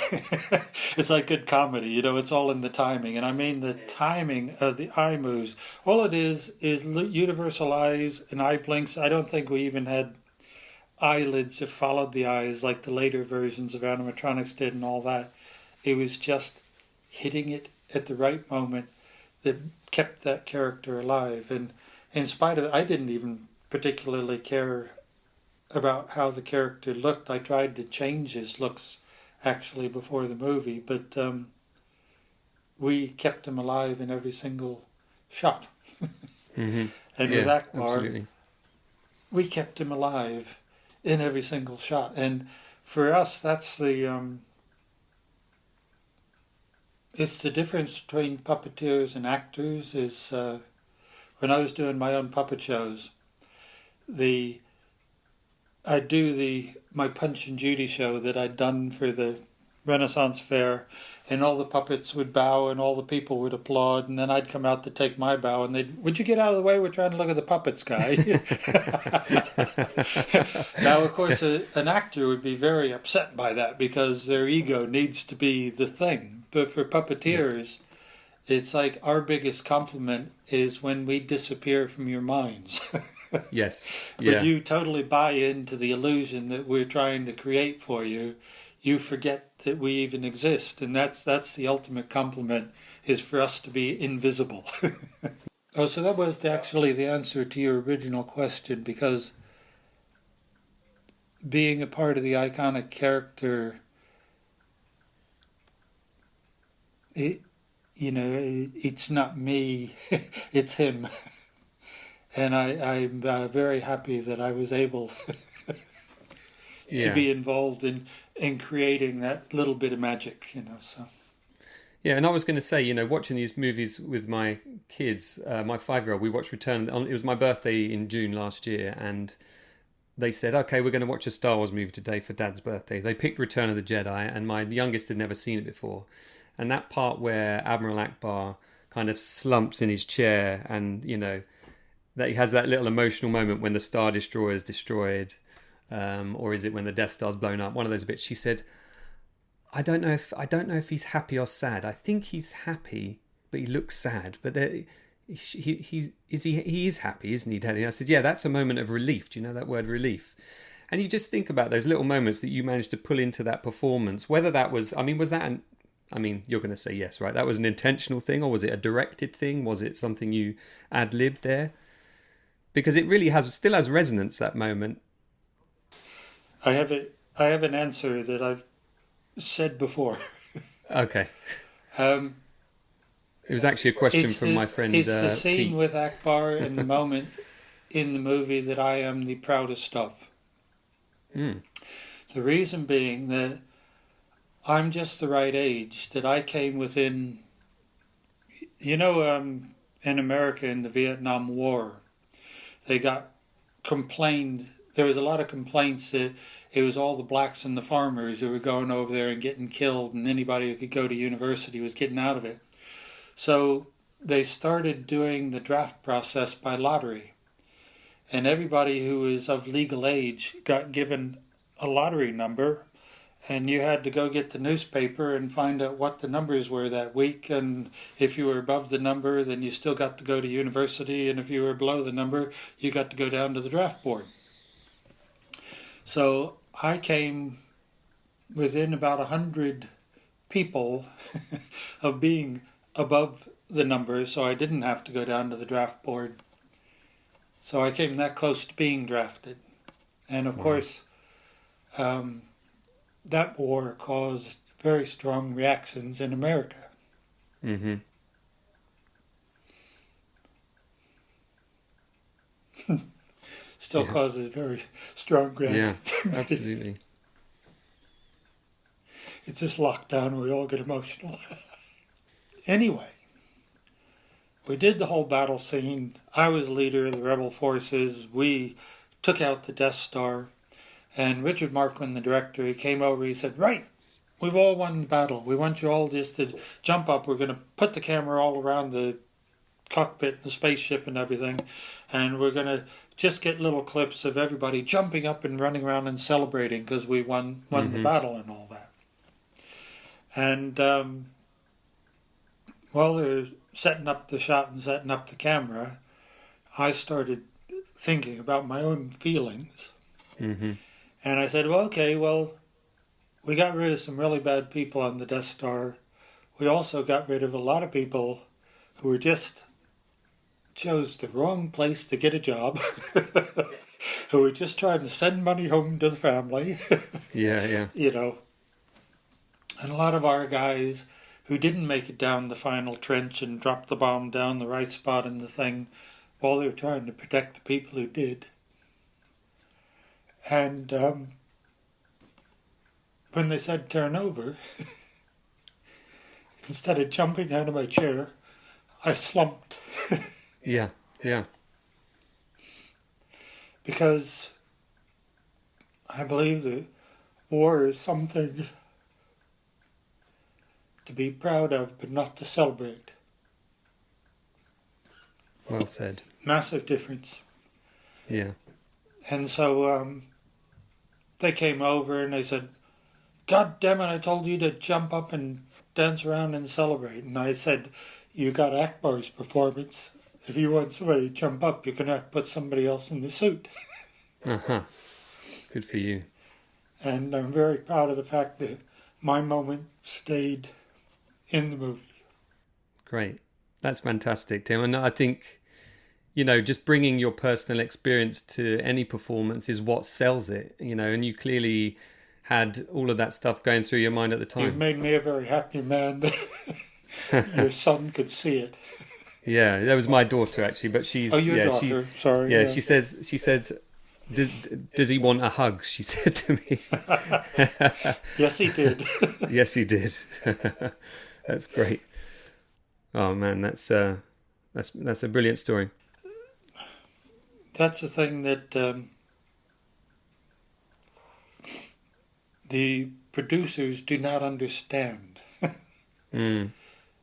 Speaker 2: It's like good comedy, it's all in the timing. And I mean the timing of the eye moves. All it is universal eyes and eye blinks. I don't think we even had eyelids that followed the eyes like the later versions of animatronics did and all that. It was just hitting it at the right moment that kept that character alive. And in spite of it, I didn't even particularly care about how the character looked. I tried to change his looks actually before the movie, but we kept him alive in every single shot.
Speaker 1: Mm-hmm.
Speaker 2: And with Ackbar,
Speaker 1: absolutely.
Speaker 2: we kept him alive in every single shot. And for us, that's it's the difference between puppeteers and actors. Is when I was doing my own puppet shows, I'd do my Punch and Judy show that I'd done for the Renaissance Fair, and all the puppets would bow and all the people would applaud, and then I'd come out to take my bow and would you get out of the way? We're trying to look at the puppets, guy. Now, of course, an actor would be very upset by that because their ego needs to be the thing. But for puppeteers, it's like our biggest compliment is when we disappear from your minds.
Speaker 1: Yes. Yeah.
Speaker 2: When you totally buy into the illusion that we're trying to create for you, you forget that we even exist. And that's the ultimate compliment, is for us to be invisible. Oh, so that was actually the answer to your original question, because being a part of the iconic character, it's not me, it's him. And I'm very happy that I was able to be involved in creating that little bit of magic, so.
Speaker 1: Yeah, and I was going to say, watching these movies with my kids, my 5-year-old, we watched Return. It was my birthday in June last year, and they said, okay, we're going to watch a Star Wars movie today for Dad's birthday. They picked Return of the Jedi, and my youngest had never seen it before. And that part where Admiral Ackbar kind of slumps in his chair and, that he has that little emotional moment when the Star Destroyer is destroyed, or is it when the Death Star's blown up? One of those bits. She said, I don't know if he's happy or sad. I think he's happy, but he looks sad. But he is happy, isn't he, Daddy? I said, yeah, that's a moment of relief. Do you know that word, relief? And you just think about those little moments that you managed to pull into that performance. Whether that was, you're going to say yes, right? That was an intentional thing, or was it a directed thing? Was it something you ad-libbed there? Because it really still has resonance, that moment.
Speaker 2: I have an answer that I've said before.
Speaker 1: Okay. It was actually a question from my friend
Speaker 2: It's the scene
Speaker 1: Pete.
Speaker 2: with Ackbar and the moment in the movie that I am the proudest of.
Speaker 1: Mm.
Speaker 2: The reason being that I'm just the right age, that I came within... in America in the Vietnam War, they got complained. There was a lot of complaints that it was all the blacks and the farmers who were going over there and getting killed, and anybody who could go to university was getting out of it. So they started doing the draft process by lottery. And everybody who was of legal age got given a lottery number, and you had to go get the newspaper and find out what the numbers were that week. And if you were above the number, then you still got to go to university. And if you were below the number, you got to go down to the draft board. So I came within about 100 people of being above the number, so I didn't have to go down to the draft board. So I came that close to being drafted. And of course, that war caused very strong reactions in America.
Speaker 1: Mm-hmm.
Speaker 2: Still causes very strong reactions.
Speaker 1: Yeah, absolutely.
Speaker 2: It's this lockdown where we all get emotional. Anyway, we did the whole battle scene. I was leader of the rebel forces. We took out the Death Star. And Richard Markman, the director, he came over, he said, right, we've all won the battle. We want you all just to jump up. We're going to put the camera all around the cockpit and the spaceship and everything, and we're going to just get little clips of everybody jumping up and running around and celebrating because we won the battle and all that. And while they're setting up the shot and setting up the camera, I started thinking about my own feelings. And I said, well, okay, we got rid of some really bad people on the Death Star. We also got rid of a lot of people who were just chose the wrong place to get a job, who were just trying to send money home to the family.
Speaker 1: Yeah.
Speaker 2: You know, and a lot of our guys who didn't make it down the final trench and drop the bomb down the right spot in the thing while they were trying to protect the people who did. And when they said turn over, instead of jumping out of my chair, I slumped.
Speaker 1: Yeah.
Speaker 2: Because I believe that war is something to be proud of, but not to celebrate.
Speaker 1: Well said.
Speaker 2: Massive difference.
Speaker 1: Yeah.
Speaker 2: And so they came over and they said, God damn it, I told you to jump up and dance around and celebrate. And I said, you got Ackbar's performance. If you want somebody to jump up, you're going to have to put somebody else in the suit.
Speaker 1: Good for you.
Speaker 2: And I'm very proud of the fact that my moment stayed in the movie.
Speaker 1: Great. That's fantastic, Tim. And I think, just bringing your personal experience to any performance is what sells it, and you clearly had all of that stuff going through your mind at the time.
Speaker 2: You made me a very happy man that your son could see it.
Speaker 1: Yeah, that was my daughter actually, but she's
Speaker 2: your daughter. Sorry.
Speaker 1: Yeah, she said, does he want a hug? She said to me.
Speaker 2: Yes, he did.
Speaker 1: Yes, he did. That's great. Oh man, that's a brilliant story.
Speaker 2: That's the thing that the producers do not understand.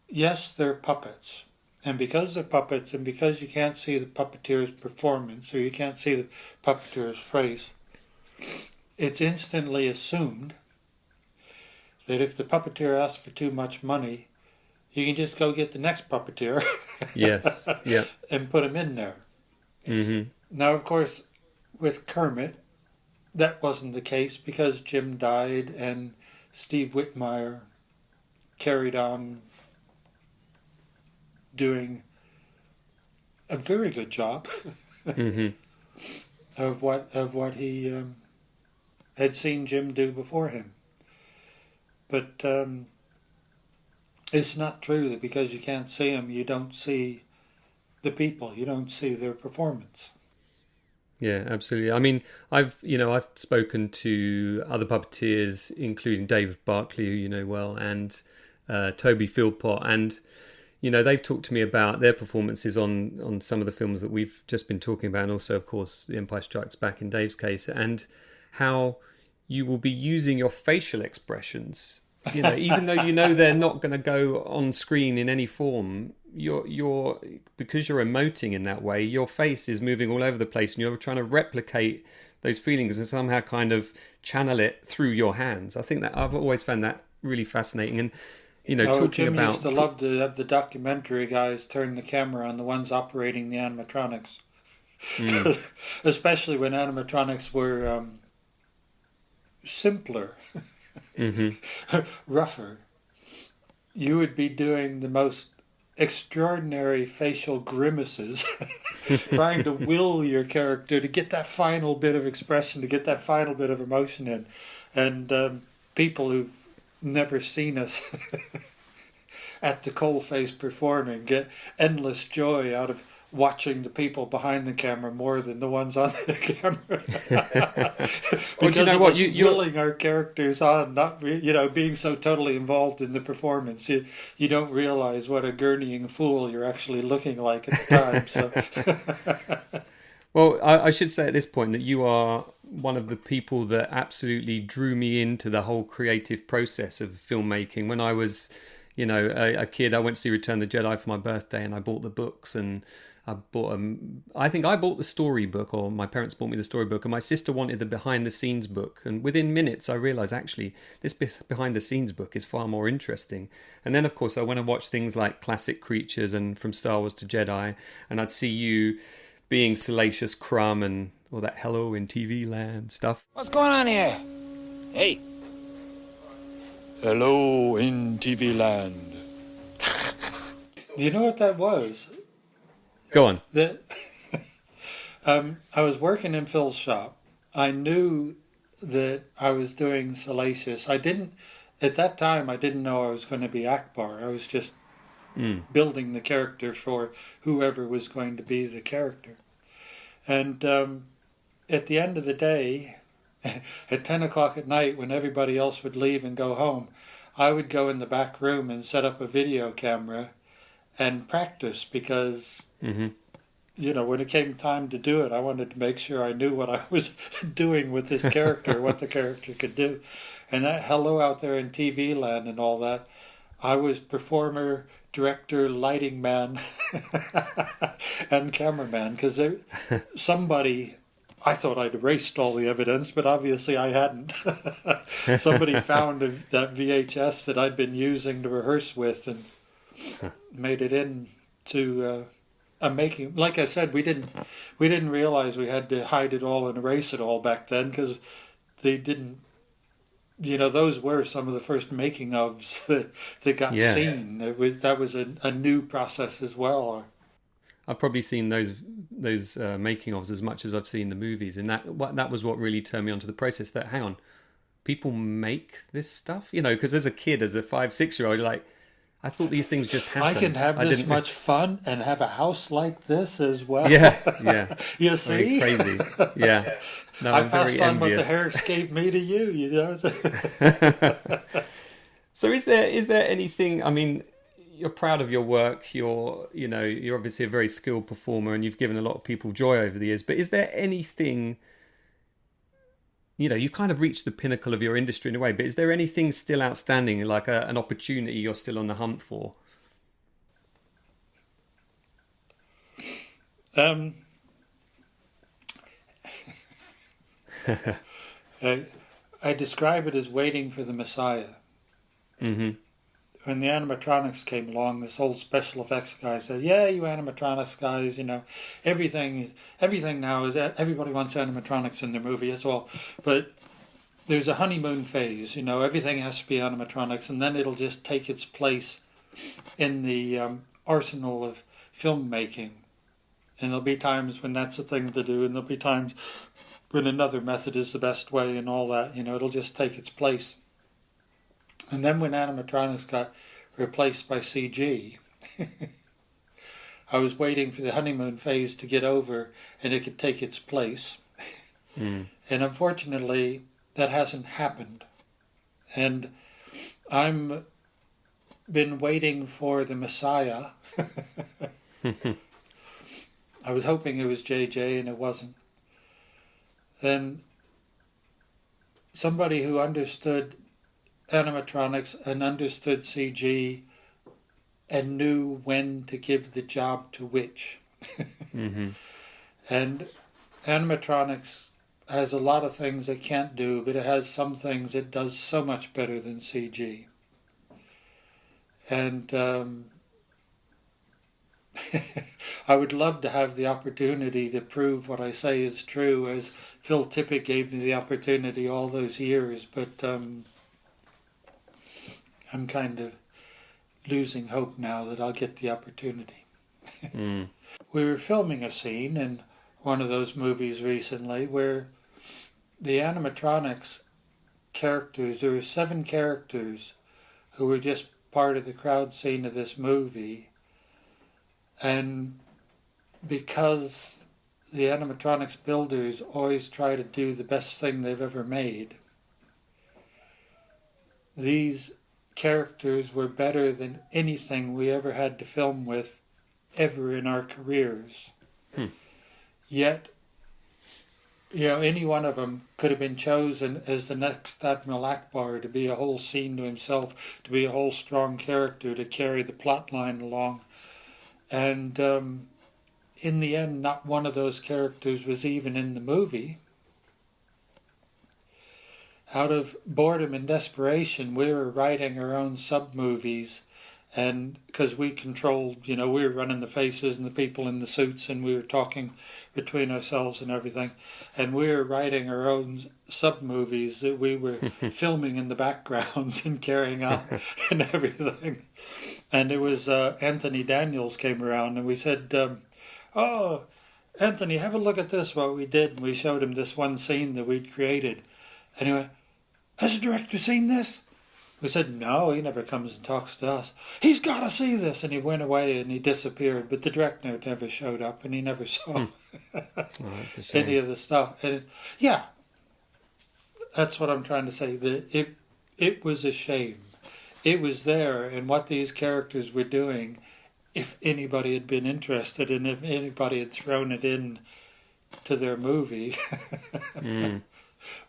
Speaker 2: Yes, they're puppets. And because they're puppets, and because you can't see the puppeteer's performance, or you can't see the puppeteer's face, it's instantly assumed that if the puppeteer asks for too much money, you can just go get the next puppeteer.
Speaker 1: Yes, yeah.
Speaker 2: And put him in there. Now, of course, with Kermit, that wasn't the case because Jim died and Steve Whitmire carried on doing a very good job of what he had seen Jim do before him. But it's not true that because you can't see them, you don't see the people, you don't see their performance.
Speaker 1: Yeah, absolutely. I mean, I've spoken to other puppeteers, including Dave Barkley, who you know well, and Toby Philpott, and they've talked to me about their performances on some of the films that we've just been talking about, and also, of course, The Empire Strikes Back in Dave's case, and how you will be using your facial expressions, even though they're not going to go on screen in any form. You're because you're emoting in that way, your face is moving all over the place, and you're trying to replicate those feelings and somehow kind of channel it through your hands. I think that I've always found that really fascinating. And talking
Speaker 2: Jim
Speaker 1: about
Speaker 2: used to love to have the documentary guys turn the camera on the ones operating the animatronics, especially when animatronics were simpler, rougher. You would be doing the most extraordinary facial grimaces, trying to will your character to get that final bit of expression, to get that final bit of emotion in. And people who've never seen us at the coalface performing get endless joy out of watching the people behind the camera more than the ones on the camera. Because you're willing our characters on, not being so totally involved in the performance. You don't realize what a gurneying fool you're actually looking like at the time. So.
Speaker 1: Well, I should say at this point that you are one of the people that absolutely drew me into the whole creative process of filmmaking. When I was You know, a kid, I went to see Return of the Jedi for my birthday, and I bought the books, and I think I bought the storybook, or my parents bought me the storybook, and my sister wanted the behind the scenes book. And within minutes, I realised actually this behind the scenes book is far more interesting. And then, of course, I went and watched things like Classic Creatures and From Star Wars to Jedi, and I'd see you being Salacious Crumb and all that Hello in TV Land stuff.
Speaker 5: What's going on here? Hey.
Speaker 4: Hello in TV land.
Speaker 2: You know what that was?
Speaker 1: Go on.
Speaker 2: I was working in Phil's shop. I knew that I was doing Salacious. At that time, I didn't know I was going to be Ackbar. I was just building the character for whoever was going to be the character. And at the end of the day, at 10 o'clock at night, when everybody else would leave and go home, I would go in the back room and set up a video camera and practice because, you know, when it came time to do it, I wanted to make sure I knew what I was doing with this character, what the character could do. And that Hello out there in TV land and all that, I was performer, director, lighting man, and cameraman, because somebody... I thought I'd erased all the evidence, but obviously I hadn't. Somebody found that VHS that I'd been using to rehearse with and made it into a making. Like I said, we didn't realize we had to hide it all and erase it all back then, because they didn't. You know, those were some of the first making ofs that got seen. That was a new process as well.
Speaker 1: I've probably seen those making ofs as much as I've seen the movies, and that was what really turned me onto the process. That hang on, people make this stuff, you know? Because as a kid, as a 5-6-year-old, you're like, I thought these things just happened.
Speaker 2: I can have this much fun and have a house like this as well.
Speaker 1: Yeah.
Speaker 2: You see,
Speaker 1: very crazy. Yeah, no,
Speaker 2: I
Speaker 1: I'm
Speaker 2: passed
Speaker 1: very
Speaker 2: on
Speaker 1: envious.
Speaker 2: what the hair escaped me to you. You know.
Speaker 1: So is there anything? I mean, you're proud of your work. You're obviously a very skilled performer, and you've given a lot of people joy over the years. But is there anything? You know, you kind of reached the pinnacle of your industry in a way. But is there anything still outstanding, like an opportunity you're still on the hunt for?
Speaker 2: I describe it as waiting for the Messiah.
Speaker 1: Mm-hmm.
Speaker 2: When the animatronics came along, this old special effects guy said, "Yeah, you animatronics guys, you know, everything now is everybody wants animatronics in their movie as well, but there's a honeymoon phase, you know, everything has to be animatronics, and then it'll just take its place in the arsenal of filmmaking, and there'll be times when that's the thing to do, and there'll be times when another method is the best way, and all that, you know, it'll just take its place." And then when animatronics got replaced by CG, I was waiting for the honeymoon phase to get over and it could take its place. And unfortunately, that hasn't happened. And I'm been waiting for the Messiah. I was hoping it was JJ and it wasn't. Then somebody who understood animatronics and understood CG and knew when to give the job to which. And animatronics has a lot of things it can't do, but it has some things it does so much better than CG. And I would love to have the opportunity to prove what I say is true, as Phil Tippett gave me the opportunity all those years, but I'm kind of losing hope now that I'll get the opportunity. We were filming a scene in one of those movies recently where the animatronics characters, there were 7 characters who were just part of the crowd scene of this movie, and because the animatronics builders always try to do the best thing they've ever made, these characters were better than anything we ever had to film with ever in our careers. Yet any one of them could have been chosen as the next Admiral Ackbar, to be a whole scene to himself, to be a whole strong character, to carry the plot line along. And in the end, not one of those characters was even in the movie. Out of boredom and desperation, we were writing our own sub-movies, and because we controlled, we were running the faces and the people in the suits, and we were talking between ourselves and everything, and we were writing our own sub-movies that we were filming in the backgrounds and carrying on and everything. And it was Anthony Daniels came around, and we said, "Oh, Anthony, have a look at this, what we did." And we showed him this one scene that we'd created. And he went, "Has the director seen this?" We said, "No, he never comes and talks to us." "He's got to see this." And he went away and he disappeared. But the director never showed up, and he never saw any of the stuff. And that's what I'm trying to say. It was a shame. It was there, and what these characters were doing, if anybody had been interested and if anybody had thrown it in to their movie,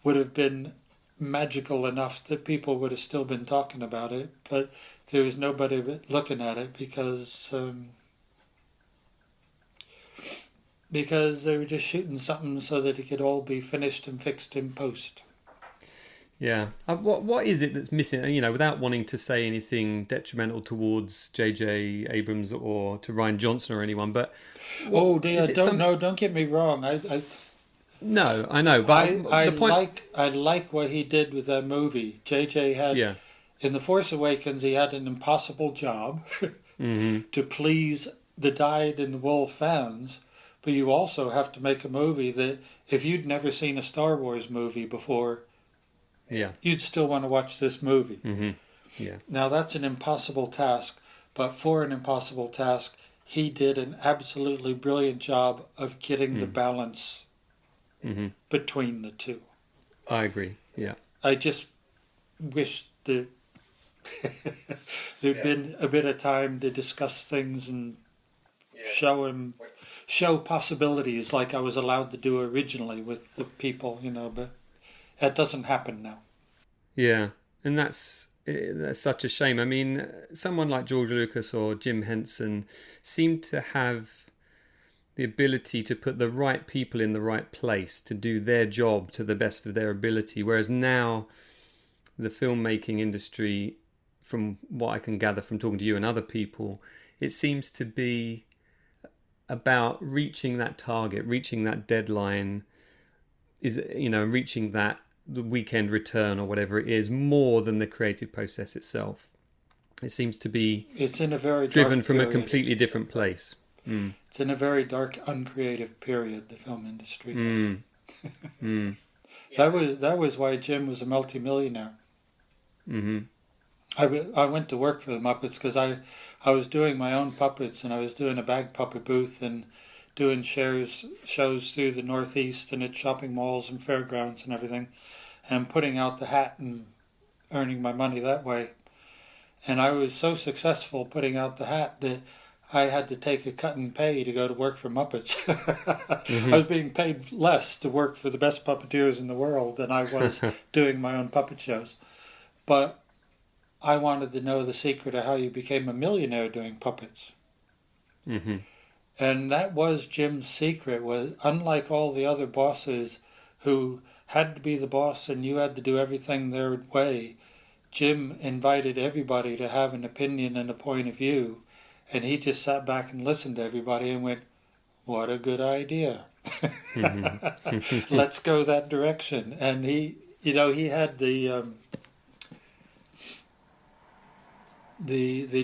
Speaker 2: would have been magical enough that people would have still been talking about it, but there was nobody looking at it because they were just shooting something so that it could all be finished and fixed in post.
Speaker 1: Yeah. What is it that's missing? Without wanting to say anything detrimental towards J.J. Abrams or to Rian Johnson or anyone, but
Speaker 2: don't get me wrong.
Speaker 1: No, I know, but
Speaker 2: I
Speaker 1: the point...
Speaker 2: like what he did with that movie. JJ had in The Force Awakens, he had an impossible job to please the dyed-in-the-wool fans, but you also have to make a movie that if you'd never seen a Star Wars movie before, you'd still want to watch this movie.
Speaker 1: Yeah.
Speaker 2: Now that's an impossible task, but for an impossible task, he did an absolutely brilliant job of getting the balance between the two.
Speaker 1: I agree. Yeah.
Speaker 2: I just wish that there'd been a bit of time to discuss things and show possibilities like I was allowed to do originally with the people, but that doesn't happen now.
Speaker 1: Yeah, and that's such a shame. I mean, someone like George Lucas or Jim Henson seemed to have the ability to put the right people in the right place to do their job to the best of their ability, whereas now the filmmaking industry, from what I can gather from talking to you and other people, it seems to be about reaching that target, reaching that deadline, reaching that the weekend return or whatever it is, more than the creative process itself. It seems to be
Speaker 2: it's in a very
Speaker 1: driven from
Speaker 2: period.
Speaker 1: A completely different place.
Speaker 2: It's in a very dark, uncreative period, the film industry is. That was why Jim was a multimillionaire. I went to work for the Muppets because I was doing my own puppets, and I was doing a bag puppet booth and doing shows through the Northeast and at shopping malls and fairgrounds and everything, and putting out the hat and earning my money that way. And I was so successful putting out the hat that I had to take a cut in pay to go to work for Muppets. I was being paid less to work for the best puppeteers in the world than I was doing my own puppet shows. But I wanted to know the secret of how you became a millionaire doing puppets. And that was Jim's secret, was unlike all the other bosses who had to be the boss and you had to do everything their way, Jim invited everybody to have an opinion and a point of view. And he just sat back and listened to everybody and went, "What a good idea. Let's go that direction." And he had the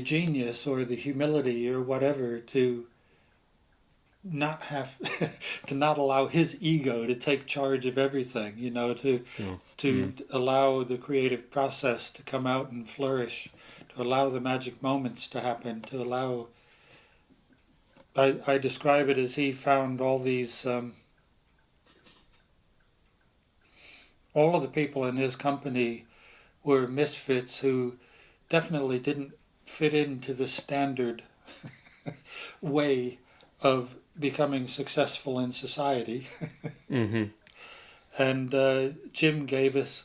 Speaker 2: genius or the humility or whatever to not have to not allow his ego to take charge of everything, to allow the creative process to come out and flourish, to allow the magic moments to happen, to allow... I describe it as he found all these... all of the people in his company were misfits who definitely didn't fit into the standard way of becoming successful in society. And Jim gave us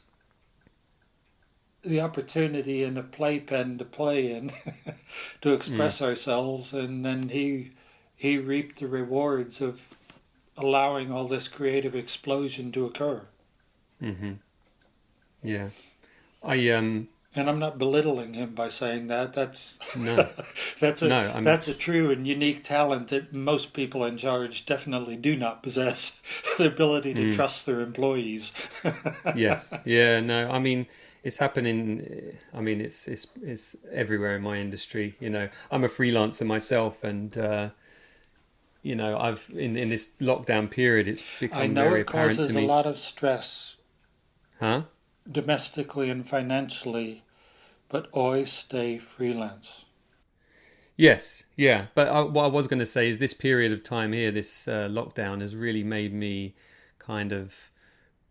Speaker 2: the opportunity in a playpen to play in, to express ourselves, and then he reaped the rewards of allowing all this creative explosion to occur.
Speaker 1: Mm-hmm. Yeah.
Speaker 2: And I'm not belittling him by saying that. That's
Speaker 1: No.
Speaker 2: that's a true and unique talent that most people in charge definitely do not possess. The ability to trust their employees.
Speaker 1: Yes. Yeah. No. I mean, it's happening. I mean, it's everywhere in my industry. You know, I'm a freelancer myself, and I've in this lockdown period, it's become very apparent to me.
Speaker 2: I know it causes a lot of stress.
Speaker 1: Huh?
Speaker 2: Domestically and financially, but always stay freelance.
Speaker 1: Yes, yeah. But what I was going to say is this period of time here, this lockdown, has really made me kind of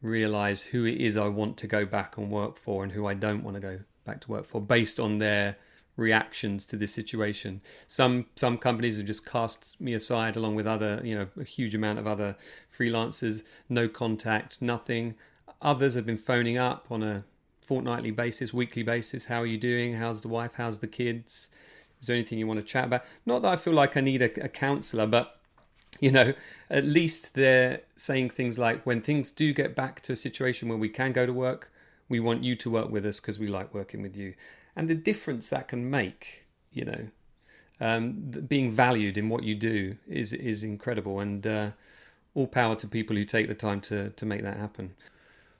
Speaker 1: realize who it is I want to go back and work for and who I don't want to go back to work for based on their reactions to this situation. Some companies have just cast me aside along with other, a huge amount of other freelancers, no contact, nothing. Others have been phoning up on a fortnightly basis, weekly basis. How are you doing? How's the wife? How's the kids? Is there anything you want to chat about? Not that I feel like I need a counsellor, but, at least they're saying things like, when things do get back to a situation where we can go to work, we want you to work with us because we like working with you. And the difference that can make, being valued in what you do is incredible. And all power to people who take the time to make that happen.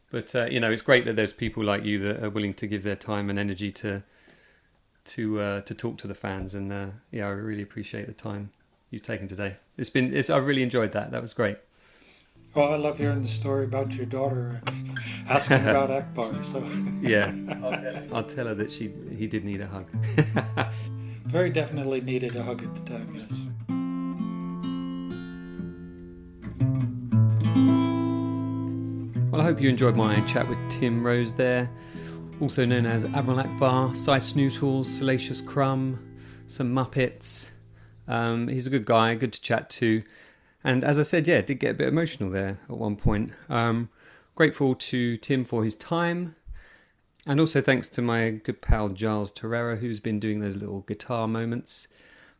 Speaker 1: But it's great that there's people like you that are willing to give their time and energy to talk to the fans, and I really appreciate the time you've taken today. I've really enjoyed that. That was great.
Speaker 2: Well, I love hearing the story about your daughter asking about Ackbar. So
Speaker 1: yeah, I'll tell her that he did need a hug.
Speaker 2: Very definitely needed a hug at the time. Yes.
Speaker 1: Well, I hope you enjoyed my chat with Tim Rose there, also known as Admiral Ackbar, Snootles, Salacious Crumb, some Muppets. He's a good guy, good to chat to. And as I said, did get a bit emotional there at one point. Grateful to Tim for his time. And also thanks to my good pal Giles Torreira, who's been doing those little guitar moments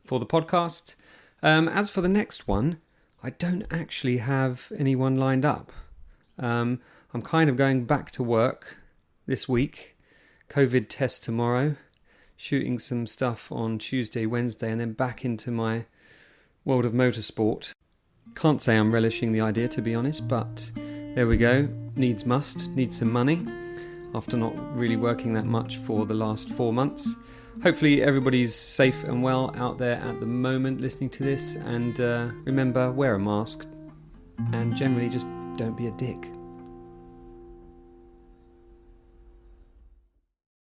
Speaker 1: for the podcast. As for the next one, I don't actually have anyone lined up. I'm kind of going back to work this week. COVID test tomorrow. Shooting some stuff on Tuesday, Wednesday, and then back into my world of motorsport. Can't say I'm relishing the idea, to be honest, but there we go. Needs must. Need some money. After not really working that much for the last 4 months. Hopefully everybody's safe and well out there at the moment listening to this. And remember, wear a mask. And generally just don't be a dick.